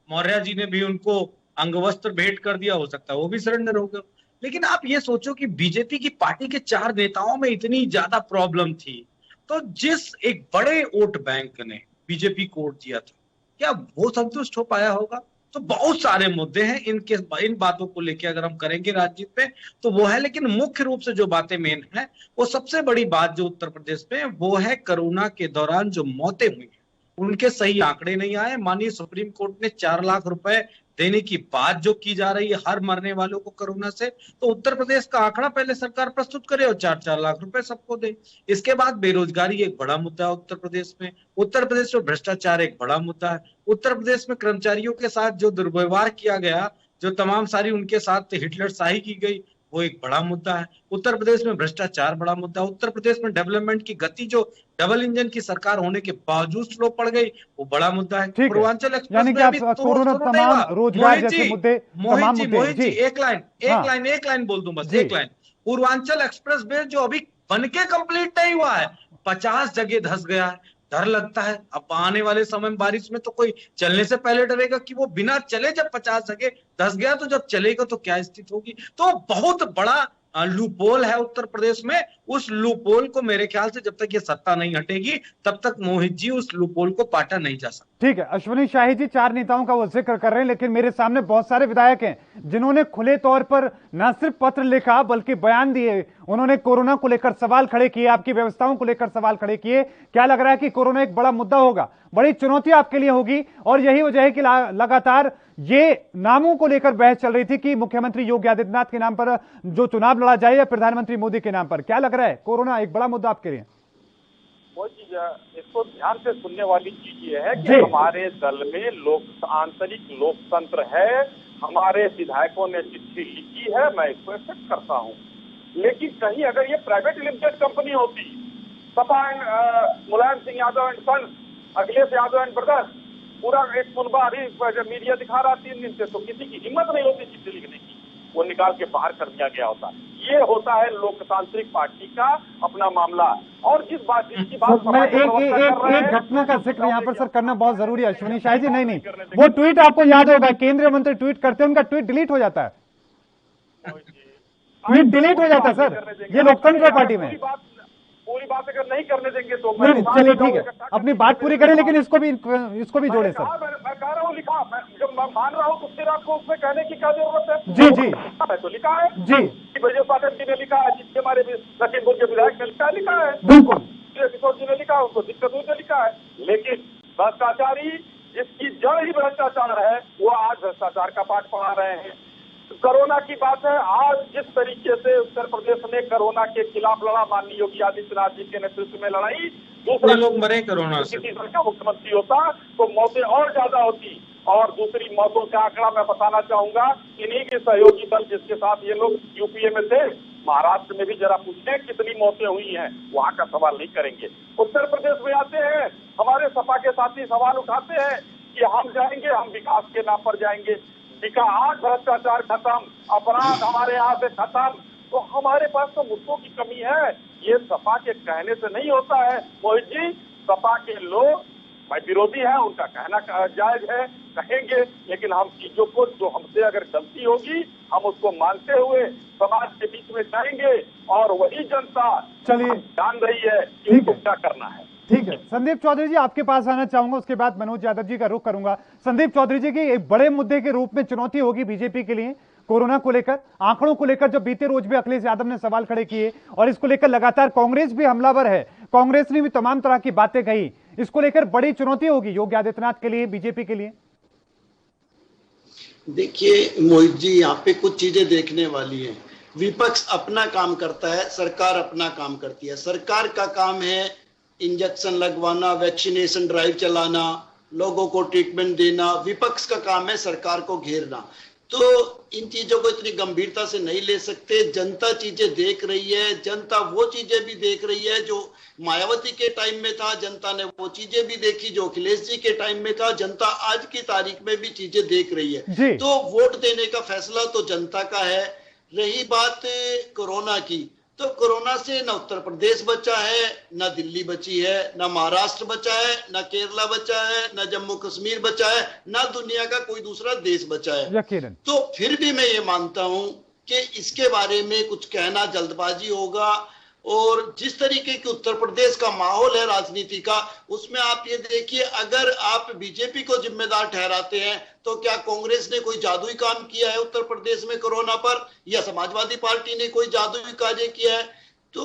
मौर्य जी ने भी उनको अंगवस्त्र भेंट कर दिया, हो सकता है वो भी सरेंडर हो गया। लेकिन आप ये सोचो कि बीजेपी की पार्टी के 4 नेताओं में इतनी ज्यादा प्रॉब्लम थी, तो जिस एक बड़े वोट बैंक ने बीजेपी को वोट दिया था, क्या वो संतुष्ट हो पाया होगा? तो बहुत सारे मुद्दे हैं इन बातों को लेकर अगर हम करेंगे राजनीति पे तो वो है। लेकिन मुख्य रूप से जो बातें मेन है, वो सबसे बड़ी बात जो उत्तर प्रदेश में वो है कोरोना के दौरान जो मौतें हुई, उनके सही आंकड़े नहीं आए। माननीय सुप्रीम कोर्ट ने 4 लाख रुपए देने की बात जो की जा रही है हर मरने वालों को कोरोना से, तो उत्तर प्रदेश का आंकड़ा पहले सरकार प्रस्तुत करे और 4-4 लाख रुपए सबको दे। इसके बाद बेरोजगारी एक बड़ा मुद्दा है उत्तर प्रदेश में। उत्तर प्रदेश में भ्रष्टाचार एक बड़ा मुद्दा है। उत्तर प्रदेश में कर्मचारियों के साथ जो दुर्व्यवहार किया गया, जो तमाम सारी उनके साथ हिटलर शाही की गई, वो एक बड़ा मुद्दा है। उत्तर प्रदेश में भ्रष्टाचार बड़ा मुद्दा है। उत्तर प्रदेश में डेवलपमेंट की गति जो डबल इंजन की सरकार होने के बावजूद स्लो पड़ गई, वो बड़ा मुद्दा है। पूर्वांचल एक्सप्रेस में भी
कोरोना तमाम रोजगार जैसे मुद्दे, तमाम मुद्दे।
मोहित जी एक लाइन बोल दूं बस, एक लाइन। पूर्वांचल एक्सप्रेस वे जो अभी बनके कंप्लीट नहीं हुआ है, 50 जगह धंस गया है। डर लगता है अब आने वाले समय में बारिश में तो कोई चलने से पहले डरेगा कि वो बिना चले जब 50 जगह धंस गया तो जब चलेगा तो क्या स्थिति होगी। तो बहुत बड़ा लूपोल है उत्तर प्रदेश में। उस लूपोल को मेरे ख्याल से जब तक ये सत्ता नहीं हटेगी तब तक मोहित जी उस लूपोल को पाटा नहीं जा सकता।
ठीक है, अश्विनी शाही जी 4 नेताओं का वो जिक्र कर रहे हैं, लेकिन मेरे सामने बहुत सारे विधायक हैं जिन्होंने खुले तौर पर न सिर्फ पत्र लिखा बल्कि बयान दिए। उन्होंने कोरोना को लेकर सवाल खड़े किए, आपकी व्यवस्थाओं को लेकर सवाल खड़े किए। क्या लग रहा है कि कोरोना एक बड़ा मुद्दा होगा, बड़ी चुनौती आपके लिए होगी? और यही वजह है कि लगातार ये नामों को लेकर बहस चल रही थी कि मुख्यमंत्री योगी आदित्यनाथ के नाम पर जो चुनाव लड़ा जाए या प्रधानमंत्री मोदी के नाम पर। क्या लग रहा है, कोरोना एक बड़ा मुद्दा आपके लिए?
वो चीज इसको ध्यान से सुनने वाली चीज ये है कि हमारे दल में आंतरिक लोकतंत्र है। हमारे विधायकों ने चिट्ठी लिखी है, मैं इसको एक्सेप्ट करता हूँ। लेकिन कहीं अगर ये प्राइवेट लिमिटेड कंपनी होती, Sapa and Mulayam Singh Yadav and son, Akhilesh Yadav and brothers, पूरा एक सुनबा अभी मीडिया दिखा रहा 3 दिन से, तो किसी की हिम्मत नहीं होती चिट्ठी लिखने की, वो निकाल के बाहर कर दिया गया होता। ये होता है लोकतांत्रिक पार्टी का अपना मामला। और जिसकी बात
मैं एक घटना का जिक्र यहाँ पर सर करना बहुत जरूरी है अश्विनी शाही जी। नहीं, वो ट्वीट आपको याद होगा, केंद्रीय मंत्री ट्वीट करते हैं, उनका ट्वीट डिलीट हो जाता है, ट्वीट डिलीट हो जाता है सर। ये लोकतंत्र है पार्टी में।
पूरी बात अगर नहीं करने देंगे तो
नहीं, चलिए ठीक है, अपनी बात पूरी करें, लेकिन इसको भी जोड़े सर।
मैं कह रहा हूँ लिखा, जब मैं मान रहा हूँ तो फिर आपको उसमें कहने की क्या जरूरत है?
जी
मैं तो लिखा है
जी,
ब्रजेश पाठक जी ने लिखा है, जिसके हमारे लखीमपुर के विधायक ने लिखा है,
बिल्कुल
किशोर जी ने लिखा है, उनको दिक्कत हुई ने लिखा है। लेकिन भ्रष्टाचारी, इसकी जड़ ही भ्रष्टाचार है, वो आज भ्रष्टाचार का पाठ पढ़ा रहे हैं। कोरोना की बात है, आज जिस तरीके से उत्तर प्रदेश ने कोरोना के खिलाफ लड़ा, माननीय योगी आदित्यनाथ जी के नेतृत्व में लड़ाई, दूसरे
लोग मरे कोरोना से,
का मुख्यमंत्री होता तो मौतें और ज्यादा होती। और दूसरी मौतों का आंकड़ा मैं बताना चाहूंगा, इन्हीं के सहयोगी दल जिसके साथ ये लोग यूपीए में थे, महाराष्ट्र में भी जरा पूछें कितनी मौतें हुई हैं, वहां का सवाल नहीं करेंगे। उत्तर प्रदेश में आते हैं, हमारे सपा के साथी सवाल उठाते हैं कि हम जाएंगे, हम विकास के नाम पर जाएंगे, आज भ्रष्टाचार खत्म, अपराध हमारे यहाँ से खत्म। तो हमारे पास तो मुद्दों की कमी है, ये सपा के कहने से नहीं होता है। मोहित जी, सपा के लोग भाई विरोधी हैं, उनका कहना जायज है, कहेंगे, लेकिन हम चीजों को जो हमसे अगर गलती होगी हम उसको मानते हुए समाज के बीच में जाएंगे, और वही जनता
चलिए
जान रही है कि उनको क्या करना है।
ठीक है, संदीप चौधरी जी आपके पास आना चाहूंगा, उसके बाद मनोज यादव जी का रुख करूंगा। संदीप चौधरी जी की एक बड़े मुद्दे के रूप में चुनौती होगी बीजेपी के लिए कोरोना को लेकर, आंकड़ों को लेकर। जब बीते रोज भी अखिलेश यादव ने सवाल खड़े किए और इसको लेकर लगातार कांग्रेस भी हमलावर है, कांग्रेस ने भी तमाम तरह की बातें कही, इसको लेकर बड़ी चुनौती होगी योगी आदित्यनाथ के लिए, बीजेपी के लिए।
देखिए मोहित जी, यहाँ पे कुछ चीजें देखने वाली हैं। विपक्ष अपना काम करता है, सरकार अपना काम करती है। सरकार का काम है इंजेक्शन लगवाना, वैक्सीनेशन ड्राइव चलाना, लोगों को ट्रीटमेंट देना, विपक्ष का काम है सरकार को घेरना। तो इन चीजों को इतनी गंभीरता से नहीं ले सकते। जनता चीजें देख रही है, जनता वो चीजें भी देख रही है जो मायावती के टाइम में था, जनता ने वो चीजें भी देखी जो अखिलेश जी के टाइम में था, जनता आज की तारीख में भी चीजें देख रही है। तो वोट देने का फैसला तो जनता का है। रही बात कोरोना की, तो कोरोना से न उत्तर प्रदेश बचा है, न दिल्ली बची है, न महाराष्ट्र बचा है, न केरला बचा है, न जम्मू कश्मीर बचा है, न दुनिया का कोई दूसरा देश बचा है। तो फिर भी मैं ये मानता हूं कि इसके बारे में कुछ कहना जल्दबाजी होगा। और जिस तरीके की उत्तर प्रदेश का माहौल है राजनीति का, उसमें आप ये देखिए, अगर आप बीजेपी को जिम्मेदार ठहराते हैं तो क्या कांग्रेस ने कोई जादुई काम किया है उत्तर प्रदेश में कोरोना पर, या समाजवादी पार्टी ने कोई जादुई कार्य किया है? तो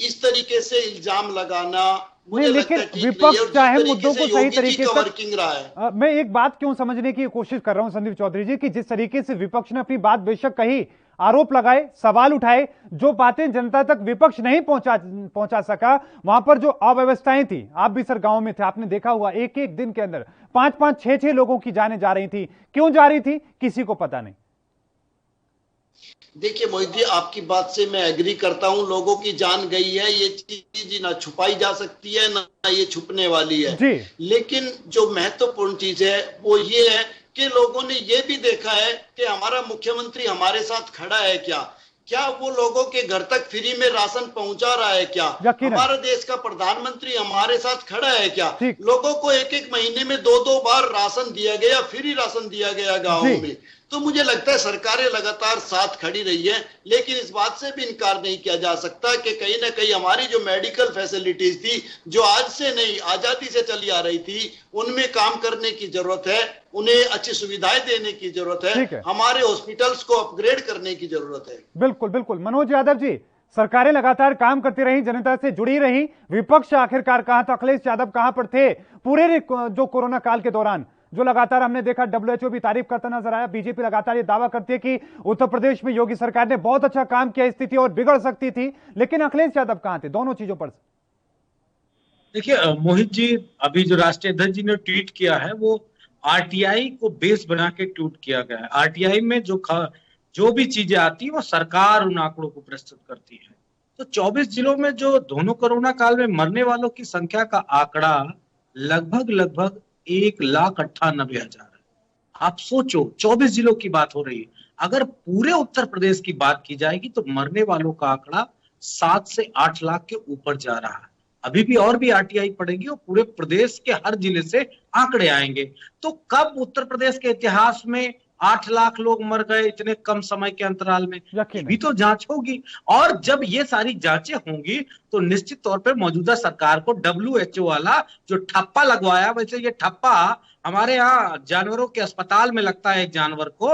इस तरीके से इल्जाम लगाना मुझे लगता है ठीक
विपक्ष
नहीं है।
चाहे मुद्दों को सही तरीके से
वर्किंग रहा है।
मैं एक बात क्यों समझने की कोशिश कर रहा हूं संदीप चौधरी जी, कि जिस तरीके से विपक्ष ने अपनी बात बेशक कही, आरोप लगाए, सवाल उठाए, जो बातें जनता तक विपक्ष नहीं पहुंचा सका, वहां पर जो अव्यवस्थाएं थी, आप भी सर गांव में थे, आपने देखा हुआ एक एक दिन के अंदर 5-5, 6-6 लोगों की जानें जा रही थी। क्यों जा रही थी किसी को पता नहीं।
देखिए मोहित जी, आपकी बात से मैं एग्री करता हूं, लोगों की जान गई है, ये चीज ना छुपाई जा सकती है ना ये छुपने वाली है जी। लेकिन जो महत्वपूर्ण चीज है वो ये है कि लोगों ने ये भी देखा है कि हमारा मुख्यमंत्री हमारे साथ खड़ा है क्या वो लोगों के घर तक फ्री में राशन पहुंचा रहा है क्या? हमारा देश का प्रधानमंत्री हमारे साथ खड़ा है क्या? लोगों को एक एक महीने में 2-2 बार राशन दिया गया, फ्री राशन दिया गया गाँव में। तो मुझे लगता है सरकारें लगातार साथ खड़ी रही है, लेकिन इस बात से भी इनकार नहीं किया जा सकता कि कहीं ना कहीं हमारी जो मेडिकल फैसिलिटीज थी, जो आज से नहीं आजादी से चली आ रही थी, उनमें काम करने की जरूरत है, उन्हें अच्छी सुविधाएं देने की जरूरत है, हमारे हॉस्पिटल्स को अपग्रेड करने की जरूरत है।
बिल्कुल बिल्कुल। मनोज यादव जी, सरकारें लगातार काम करती रही, जनता से जुड़ी रही, विपक्ष आखिरकार कहां था? अखिलेश यादव कहां पर थे पूरे जो कोरोना काल के दौरान? जो लगातार हमने देखा WHO भी तारीफ करता नजर आया, बीजेपी लगातार ये दावा करती है कि उत्तर प्रदेश में योगी सरकार ने बहुत अच्छा काम किया, स्थिति और बिगड़ सकती थी, लेकिन अखिलेश यादव कहां थे दोनों चीजों पर?
देखिए मोहित जी, अभी जो राष्ट्रीय अध्यक्ष जी ने ट्वीट किया है वो RTI को बेस बना के ट्वीट किया गया है। RTI में जो भी चीजें आती है वो सरकार उन आंकड़ों को प्रस्तुत करती है। तो 24 जिलों में जो दोनों कोरोना काल में मरने वालों की संख्या का आंकड़ा लगभग 1,98,000 है। आप सोचो, 24 जिलों की बात हो रही है। अगर पूरे उत्तर प्रदेश की बात की जाएगी तो मरने वालों का आंकड़ा 7 से 8 लाख के ऊपर जा रहा है। अभी भी और भी RTI पड़ेगी और पूरे प्रदेश के हर जिले से आंकड़े आएंगे। तो कब उत्तर प्रदेश के इतिहास में 8 लाख लोग मर गए इतने कम समय के अंतराल में? भी तो जांच होगी, और जब ये सारी जांचें होंगी तो निश्चित तौर पर मौजूदा सरकार को WHO वाला जो ठप्पा लगवाया, वैसे ये ठप्पा हमारे यहाँ जानवरों के अस्पताल में लगता है एक जानवर को,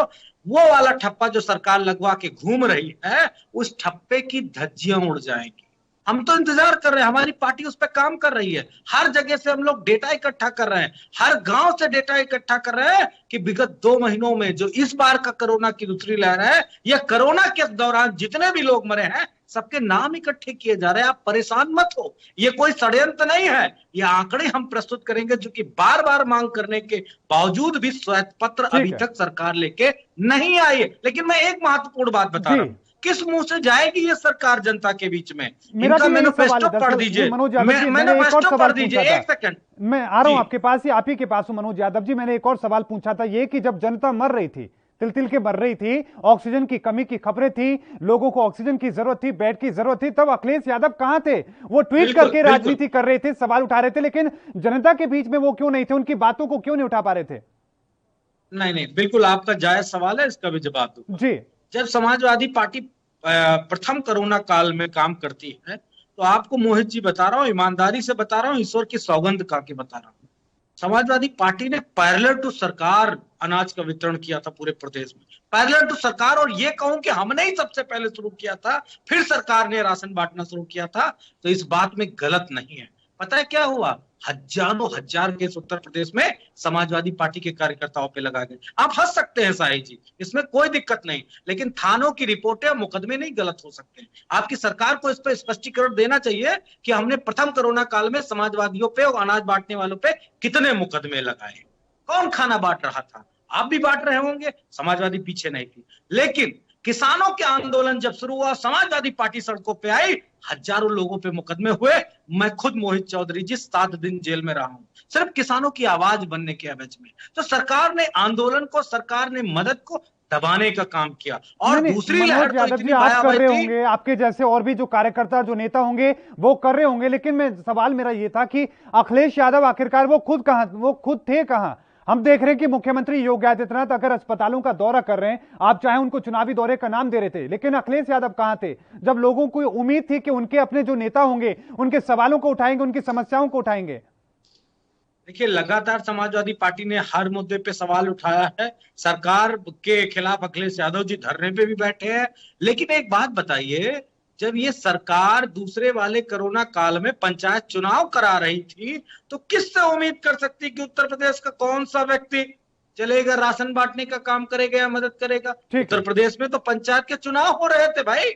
वो वाला ठप्पा जो सरकार लगवा के घूम रही है, उस ठप्पे की धज्जियां उड़ जाएंगी। हम तो इंतजार कर रहे हैं, हमारी पार्टी उस पर काम कर रही है। हर जगह से हम लोग डेटा इकट्ठा कर रहे हैं, हर गांव से डेटा इकट्ठा कर रहे हैं कि विगत 2 महीनों में जो इस बार का कोरोना की दूसरी लहर है, या कोरोना के दौरान जितने भी लोग मरे हैं, सबके नाम इकट्ठे किए जा रहे हैं। आप परेशान मत हो, ये कोई षड्यंत्र नहीं है। ये आंकड़े हम प्रस्तुत करेंगे, जो कि बार बार मांग करने के बावजूद भी श्वेत पत्र अभी तक सरकार लेके नहीं आई है। लेकिन मैं एक महत्वपूर्ण बात बता रहा हूँ, किस मुंह से जाएगी ये सरकार जनता के बीच में? इनका मैनिफेस्टो पढ़ दीजिए, मैनिफेस्टो पढ़ दीजिए। एक सेकंड,
मैं आ रहा हूं आपके पास ही, आप ही के पास हूं मनोज यादव जी। मैंने एक और सवाल पूछा था, ये कि जब जनता मर रही थी, तिल के मर रही थी, ऑक्सीजन की कमी की खबरें थी, लोगों को ऑक्सीजन की जरूरत थी, बेड की जरूरत थी, तब अखिलेश यादव कहां थे? वो ट्वीट करके राजनीति कर रहे थे, सवाल उठा रहे थे, लेकिन जनता के बीच में वो क्यों नहीं थे? उनकी बातों को क्यों नहीं उठा पा रहे थे?
नहीं, बिल्कुल आपका जायज सवाल है, इसका भी जवाब दूं जी। जब समाजवादी पार्टी प्रथम कोरोना काल में काम करती है, तो आपको मोहित जी बता रहा हूं, ईमानदारी से बता रहा हूं, ईश्वर की सौगंध खा के बता रहा हूं, समाजवादी पार्टी ने पैरेलल टू सरकार अनाज का वितरण किया था पूरे प्रदेश में, पैरेलल टू सरकार। और ये कहूं कि हमने ही सबसे पहले शुरू किया था, फिर सरकार ने राशन बांटना शुरू किया था, तो इस बात में गलत नहीं है। पता है क्या हुआ? हजारों हजार केस उत्तर प्रदेश में समाजवादी पार्टी के कार्यकर्ताओं पे लगा गए। आप हंस सकते हैं शाही जी, इसमें कोई दिक्कत नहीं, लेकिन थानों की रिपोर्टें और मुकदमे नहीं गलत हो सकते हैं। आपकी सरकार को इस पर स्पष्टीकरण देना चाहिए कि हमने प्रथम कोरोना काल में समाजवादियों पे और अनाज बांटने वालों पे कितने मुकदमे लगाए, कौन खाना बांट रहा था। आप भी बांट रहे होंगे, समाजवादी पीछे नहीं थी। लेकिन किसानों के आंदोलन जब शुरू हुआ, समाजवादी पार्टी सड़कों पे आई, हजारों लोगों पे मुकदमे हुए। मैं खुद मोहित चौधरी जी 7 दिन जेल में रहा हूं, सिर्फ किसानों की आवाज बनने के एवज में। तो सरकार ने आंदोलन को, सरकार ने मदद को दबाने का काम किया। और दूसरी लहर तो इतनी
आप कर रहे
भयावह थी,
होंगे, आपके जैसे और भी जो कार्यकर्ता जो नेता होंगे वो कर रहे होंगे, लेकिन मैं सवाल मेरा ये था कि अखिलेश यादव आखिरकार वो खुद थे कहां? हम देख रहे हैं कि मुख्यमंत्री योगी आदित्यनाथ अगर अस्पतालों का दौरा कर रहे हैं, आप चाहे उनको चुनावी दौरे का नाम दे रहे थे, लेकिन अखिलेश यादव कहां थे जब लोगों को उम्मीद थी कि उनके अपने जो नेता होंगे उनके सवालों को उठाएंगे, उनकी समस्याओं को उठाएंगे?
देखिए, लगातार समाजवादी पार्टी ने हर मुद्दे पे सवाल उठाया है। सरकार के खिलाफ अखिलेश यादव जी धरने पे भी बैठे हैं। लेकिन एक बात बताइए, जब ये सरकार दूसरे वाले कोरोना काल में पंचायत चुनाव करा रही थी, तो किससे उम्मीद कर सकती कि उत्तर प्रदेश का कौन सा व्यक्ति चलेगा, राशन बांटने का काम करेगा या मदद करेगा? उत्तर प्रदेश में तो पंचायत के चुनाव हो रहे थे भाई।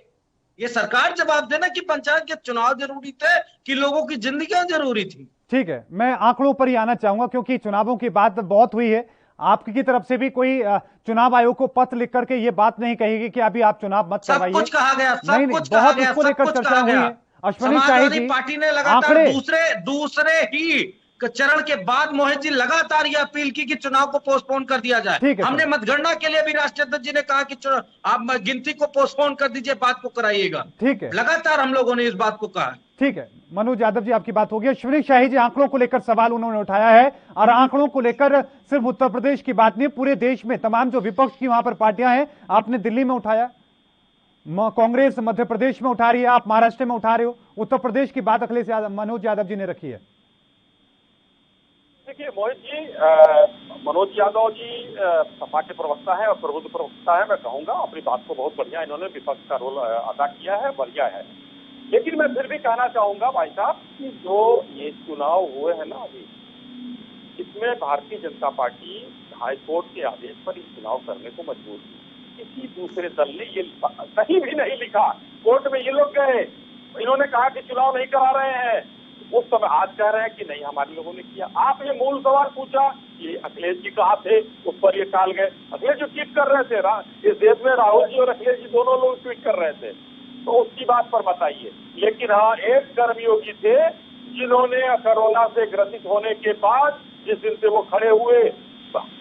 ये सरकार जवाब देना कि पंचायत के चुनाव जरूरी थे कि लोगों की जिंदगियां जरूरी थी।
ठीक है, मैं आंकड़ों पर ही आना चाहूंगा क्योंकि चुनावों की बात बहुत हुई है। आपकी तरफ से भी कोई चुनाव आयोग को पत्र लिख करके ये बात नहीं कहेगी कि अभी आप चुनाव मत करवाइए?
सब कुछ कहा गया, सब कुछ कहा
बहुत
गया,
उसको लेकर चर्चा हुई है। अश्विनी शाही
समाजवादी
जी,
पार्टी ने लगातार दूसरे ही चरण के बाद मोहित जी लगातार ये अपील की कि चुनाव को पोस्टपोन कर दिया जाए। हमने मतगणना के लिए भी राष्ट्रीय अध्यक्ष जी ने कहा कि आप गिनती को पोस्टपोन कर दीजिए, बात को कराइएगा।
ठीक है,
लगातार हम लोगों ने इस बात को कहा।
ठीक है, मनोज यादव जी आपकी बात होगी। अश्विनी शाही जी, आंकड़ों को लेकर सवाल उन्होंने उठाया है, और आंकड़ों को लेकर सिर्फ उत्तर प्रदेश की बात नहीं, पूरे देश में तमाम जो विपक्ष की वहां पर पार्टियां हैं, आपने दिल्ली में उठाया, कांग्रेस मध्य प्रदेश में उठा रही है, आप महाराष्ट्र में उठा रहे हो, उत्तर प्रदेश की बात अखिलेश यादव, मनोज यादव जी ने रखी है।
देखिए मोहित जी, मनोज यादव जी सपा के प्रवक्ता है और प्रबुद्ध प्रवक्ता है। मैं कहूंगा अपनी बात को बहुत बढ़िया इन्होंने विपक्ष का रोल अदा किया है, बढ़िया है। लेकिन मैं फिर भी कहना चाहूंगा भाई साहब कि जो ये चुनाव हुए हैं ना अभी, इसमें भारतीय जनता पार्टी हाईकोर्ट के आदेश पर इस चुनाव करने को मजबूर थी। किसी दूसरे दल ने ये कहीं भी नहीं लिखा। कोर्ट में ये लोग गए, इन्होंने कहा कि चुनाव नहीं करा रहे हैं, उस समय आज कह रहे हैं कि नहीं हमारे लोगों ने किया। आप ये मूल सवाल पूछा, ये अखिलेश जी कहाँ थे, उस पर ये टाल गए। अखिलेश जी ट्वीट कर रहे थे, इस देश में राहुल जी और अखिलेश जी दोनों लोग ट्वीट कर रहे थे, तो उसकी बात पर बताइए। लेकिन हाँ, एक कर्मयोगी थे जिन्होंने कोरोना से ग्रसित होने के बाद जिस दिन से वो खड़े हुए,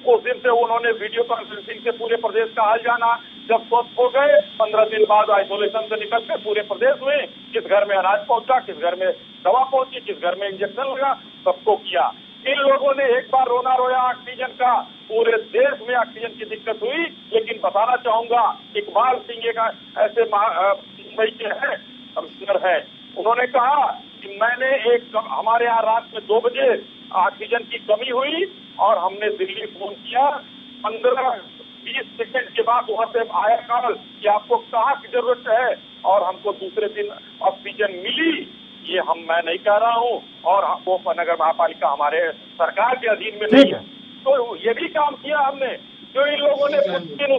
उस दिन से उन्होंने वीडियो कॉन्फ्रेंसिंग से पूरे प्रदेश का हाल जाना। जब स्वस्थ हो गए, 15 दिन बाद आइसोलेशन से निकल कर पूरे प्रदेश में किस घर में अनाज पहुंचा, किस घर में दवा पहुंची, किस घर में इंजेक्शन लगा, सबको किया। इन लोगों ने एक बार रोना रोया ऑक्सीजन का, पूरे देश में ऑक्सीजन की दिक्कत हुई। लेकिन बताना चाहूंगा, इकबाल सिंह एक ऐसे मुंबई के हैं, कमिश्नर है, उन्होंने कहा कि मैंने हमारे यहाँ रात में 2 बजे ऑक्सीजन की कमी हुई और हमने दिल्ली फोन किया, 15-20 सेकंड के बाद वहां से आया कॉल कि आपको कहाँ की जरूरत है, और हमको दूसरे दिन ऑक्सीजन मिली। ये मैं नहीं कह रहा हूँ, और वो नगर महापालिका हमारे सरकार के अधीन में नहीं है, तो ये भी काम किया हमने। जो इन लोगों ने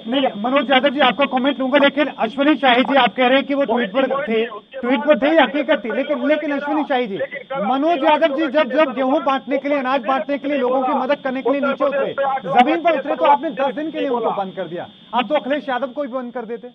नहीं, मनोज यादव जी आपका कमेंट लूंगा, लेकिन अश्विनी शाही जी आप कह रहे हैं कि वो ट्वीट पर थे, हकीकत थी, लेकिन अश्विनी शाही जी, मनोज यादव जी जब गेहूं बांटने के लिए, अनाज बांटने के लिए, लोगों की मदद करने के लिए नीचे उतरे, जमीन पर उतरे, तो आपने 10 दिन के लिए उनको बंद कर दिया। आप तो अखिलेश यादव को भी बंद कर देते।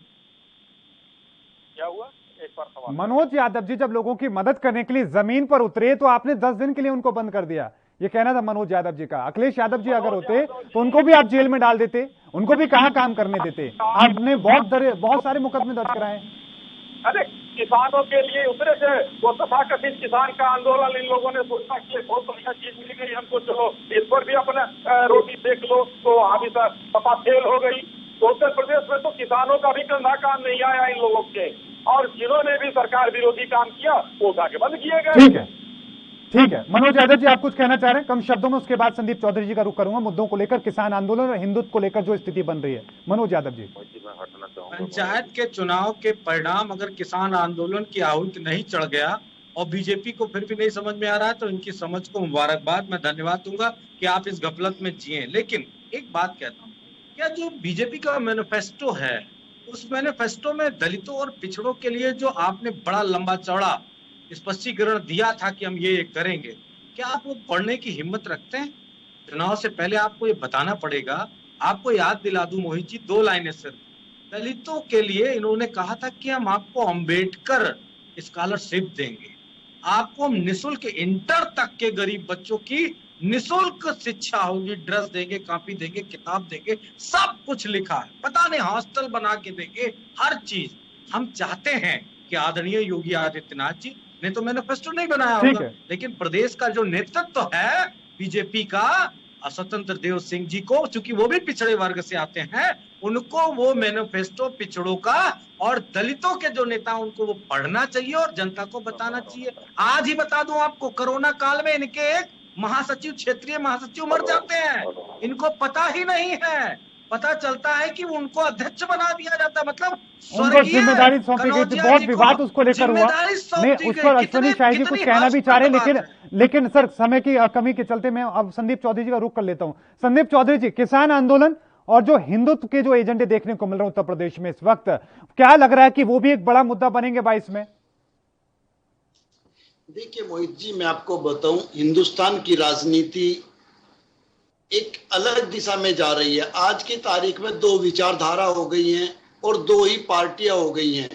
क्या हुआ? एक बार सवाल।
मनोज यादव जी जब लोगों की मदद करने के लिए जमीन पर उतरे तो आपने 10 दिन के लिए उनको बंद कर दिया, ये कहना था मनोज यादव जी का। अखिलेश यादव जी अगर होते तो उनको भी आप जेल में डाल देते, उनको भी कहां काम करने देते। आपने बहुत सारे मुकदमे दर्ज कराए।
अरे किसानों के लिए उतरे थे, वो तथाकथित किसान का आंदोलन, इन लोगों ने सोचा कि बहुत बढ़िया चीज मिल गई हमको, चलो इस पर भी अपना रोटी सेक लो, तो अभी तक सपा फेल हो गई। तो उत्तर प्रदेश में तो किसानों का भी कंधा काम नहीं आया इन लोगों के, और जिन्होंने भी सरकार विरोधी काम किया वो उठा के बंद किए गए।
ठीक है, मनोज यादव जी आप कुछ कहना चाह रहे हैं कम शब्दों में, उसके बाद संदीप चौधरी जी का रुख करूंगा मुद्दों को लेकर, किसान आंदोलन और हिंदुत्व को लेकर जो स्थिति बन रही है। मनोज यादव जी,
पंचायत के चुनाव के परिणाम अगर किसान आंदोलन की आहुति नहीं चढ़ गया और बीजेपी को फिर भी नहीं समझ में आ रहा है, तो इनकी समझ को मुबारकबाद, मैं धन्यवाद दूंगा कि आप इस गफलत में जिए। लेकिन एक बात कहता हूँ, क्या जो बीजेपी का मैनिफेस्टो है, उस मैनिफेस्टो में दलितों और पिछड़ों के लिए जो आपने बड़ा लंबा चौड़ा स्पष्टीकरण दिया था कि हम ये करेंगे, क्या आप वो पढ़ने की हिम्मत रखते हैं? चुनाव से पहले आपको ये बताना पड़ेगा। आपको याद दिला दूं मोहित जी, 2 लाइनें सिर्फ। दलितों के लिए इन्होंने कहा था कि हम आपको अंबेडकर स्कॉलरशिप देंगे, आपको हम निःशुल्क इंटर तक के गरीब बच्चों की निःशुल्क शिक्षा होगी, ड्रेस देंगे, कॉपी देंगे, किताब देंगे, सब कुछ लिखा है। पता नहीं हॉस्टल बना के देंगे, हर चीज। हम चाहते हैं कि आदरणीय योगी आदित्यनाथ जी ने तो मैनिफेस्टो नहीं बनाया होगा, लेकिन प्रदेश का जो नेतृत्व है बीजेपी का, स्वतंत्र देव सिंह जी को, चूंकि वो भी पिछड़े वर्ग से आते हैं, उनको वो मैनिफेस्टो पिछड़ों का और दलितों के जो नेता उनको वो पढ़ना चाहिए और जनता को बताना चाहिए। आज ही बता दूं आपको, कोरोना काल में इनके एक महासचिव, क्षेत्रीय महासचिव मर जाते हैं, इनको पता ही नहीं है। पता चलता है कि उनको अध्यक्ष बना दिया जाता है, मतलब
उनको जिम्मेदारी सौंपी गई थी। बहुत विवाद उसको लेकर हुआ। मैं उस पर अश्विनी शाही जी कुछ कहना भी चाह रहे, लेकिन सर समय की कमी के चलते मैं अब संदीप चौधरी जी का रुख कर लेता हूं। संदीप चौधरी जी, किसान आंदोलन और जो हिंदुत्व के जो एजेंडे देखने को मिल रहे हैं उत्तर प्रदेश में इस वक्त, क्या लग रहा है कि वो भी एक बड़ा मुद्दा बनेंगे 22 में?
देखिए मोहित जी, मैं आपको बताऊं, हिंदुस्तान की राजनीति एक अलग दिशा में जा रही है। आज की तारीख में 2 विचारधारा हो गई हैं और 2 ही पार्टियां हो गई हैं।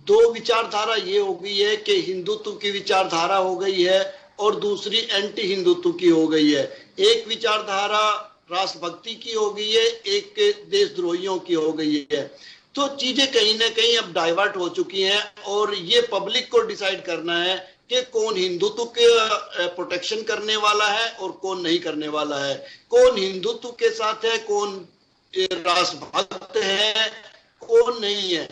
2 विचारधारा ये हो गई है कि हिंदुत्व की विचारधारा हो गई है और दूसरी एंटी हिंदुत्व की हो गई है। एक विचारधारा राष्ट्रभक्ति की हो गई है, एक देशद्रोहियों की हो गई है। तो चीजें कहीं ना कहीं अब डाइवर्ट हो चुकी हैं और ये पब्लिक को डिसाइड करना है कि कौन हिंदुत्व के प्रोटेक्शन करने वाला है और कौन नहीं करने वाला है, कौन हिंदुत्व के साथ है, कौन राष्ट्रभक्त है, कौन नहीं है।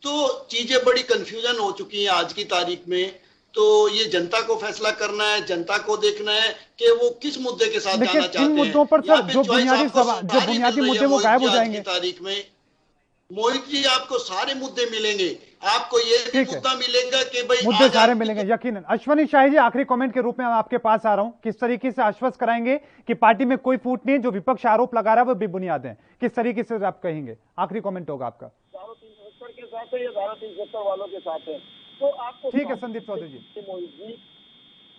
तो चीजें बड़ी कंफ्यूजन हो चुकी हैं आज की तारीख में। तो ये जनता को फैसला करना है, जनता को देखना है कि वो किस मुद्दे के साथ जाना चाहते हैं।
मुद्दों पर सर जो बुनियादी मुद्दे वो गायब हो जाएंगे
तारीख में। मोहित जी, आपको सारे मुद्दे मिलेंगे, आपको ये भी मुद्दा मिलेगा कि भाई
मुद्दे सारे मिलेंगे यकीनन। अश्विनी शाही जी, आखिरी कमेंट के रूप में आपके पास आ रहा हूं, किस तरीके से आश्वस्त कराएंगे कि पार्टी में कोई फूट नहीं है, जो विपक्ष आरोप लगा रहा है वो बेबुनियाद है, किस तरीके से आप कहेंगे? आखिरी कमेंट होगा आपका।
370 के साथ है या 370 वालों के साथ है, तो आपको
ठीक है संदीप चौधरी जी,
मोहित जी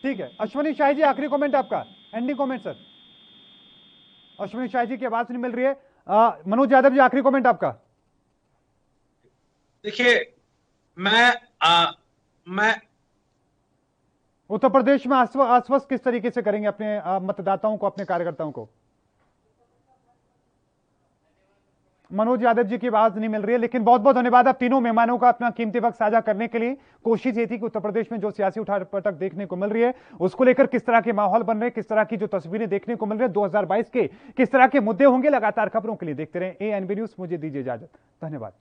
ठीक है। अश्विनी शाही जी, आखिरी कमेंट आपका, एंडिंग कमेंट सर। अश्विनी शाही जी की आवाज नहीं मिल रही है। मनोज यादव जी, आखिरी कमेंट आपका।
देखिए, मैं
उत्तर प्रदेश में आश्वस्त किस तरीके से करेंगे अपने मतदाताओं को, अपने कार्यकर्ताओं को? मनोज यादव जी की आवाज नहीं मिल रही है, लेकिन बहुत बहुत धन्यवाद आप तीनों मेहमानों का अपना कीमती वक्त साझा करने के लिए। कोशिश ये थी कि उत्तर प्रदेश में जो सियासी उठापटक देखने को मिल रही है उसको लेकर किस तरह के माहौल बन रहे हैं, किस तरह की जो तस्वीरें देखने को मिल रही है 2022 के, किस तरह के मुद्दे होंगे। लगातार खबरों के लिए देखते रहे ANB न्यूज। मुझे दीजिए इजाजत, धन्यवाद।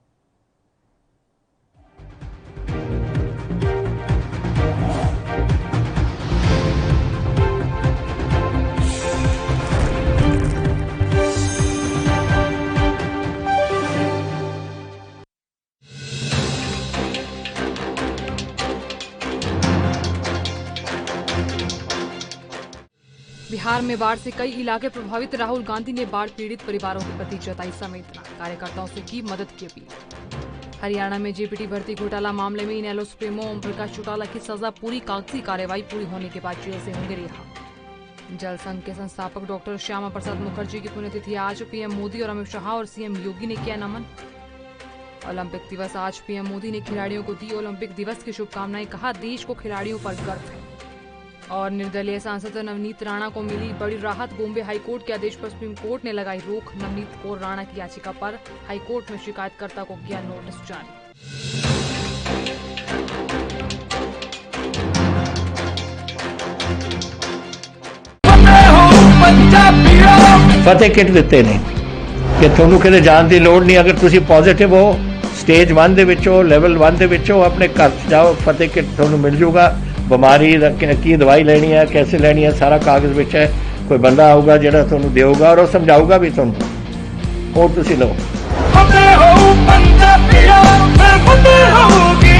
बिहार में बाढ़ से कई इलाके प्रभावित। राहुल गांधी ने बाढ़ पीड़ित परिवारों के प्रति जताई संवेदना, कार्यकर्ताओं से की मदद की अपील। हरियाणा में JPT भर्ती घोटाला मामले में इनेलो सुप्रीमो ओम प्रकाश चौटाला की सजा पूरी, कागजी कार्रवाई पूरी होने के बाद जेल से होंगे रिहा। जल संघ के संस्थापक डॉक्टर श्यामा प्रसाद मुखर्जी की पुण्यतिथि आज। PM मोदी और अमित शाह और CM योगी ने किया नमन। ओलंपिक दिवस आज। PM मोदी ने खिलाड़ियों को दी ओलंपिक दिवस की शुभकामनाएं, कहा देश को खिलाड़ियों पर गर्व है। और निर्दलीय सांसद नवनीत राणा को मिली बड़ी राहत। बॉम्बे हाईकोर्ट के आदेश पर सुप्रीम कोर्ट ने लगाई रोक। नवनीत और राणा की याचिका पर हाईकोर्ट में शिकायतकर्ता को किया नोटिस जारी।
फतेह किट ਦਿੱਤੇ ਨੇ ਕਿ ਤੁਹਾਨੂੰ ਕਿਤੇ ਜਾਣ ਦੀ ਲੋੜ ਨਹੀਂ। ਅਗਰ ਤੁਸੀਂ ਪੋਜ਼ਿਟਿਵ ਹੋ, ਸਟੇਜ 1 ਦੇ ਵਿੱਚ ਹੋ, ਲੈਵਲ 1 ਦੇ ਵਿੱਚ ਹੋ, ਆਪਣੇ ਘਰ ਜਾਓ, ਫਤਿਹ ਕਿਟ ਤੁਹਾਨੂੰ ਮਿਲ ਜੂਗਾ। ਬਿਮਾਰੀ ਦਾ ਕੀ ਦਵਾਈ ਲੈਣੀ ਹੈ, कैसे ਲੈਣੀ ਹੈ, ਸਾਰਾ ਕਾਗਜ਼ ਵਿੱਚ ਹੈ। ਕੋਈ ਬੰਦਾ ਆਊਗਾ ਜਿਹੜਾ ਤੁਹਾਨੂੰ ਦੇਊਗਾ ਔਰ ਉਹ ਸਮਝਾਊਗਾ ਵੀ ਤੁਹਾਨੂੰ, ਉਹ ਤੁਸੀਂ ਲਓ। ਫਤਿਹ ਹੋ ਪੰਜਾਬੀਆਂ, ਫਤਿਹ ਹੋਊਗੀ।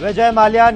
विजय माल्या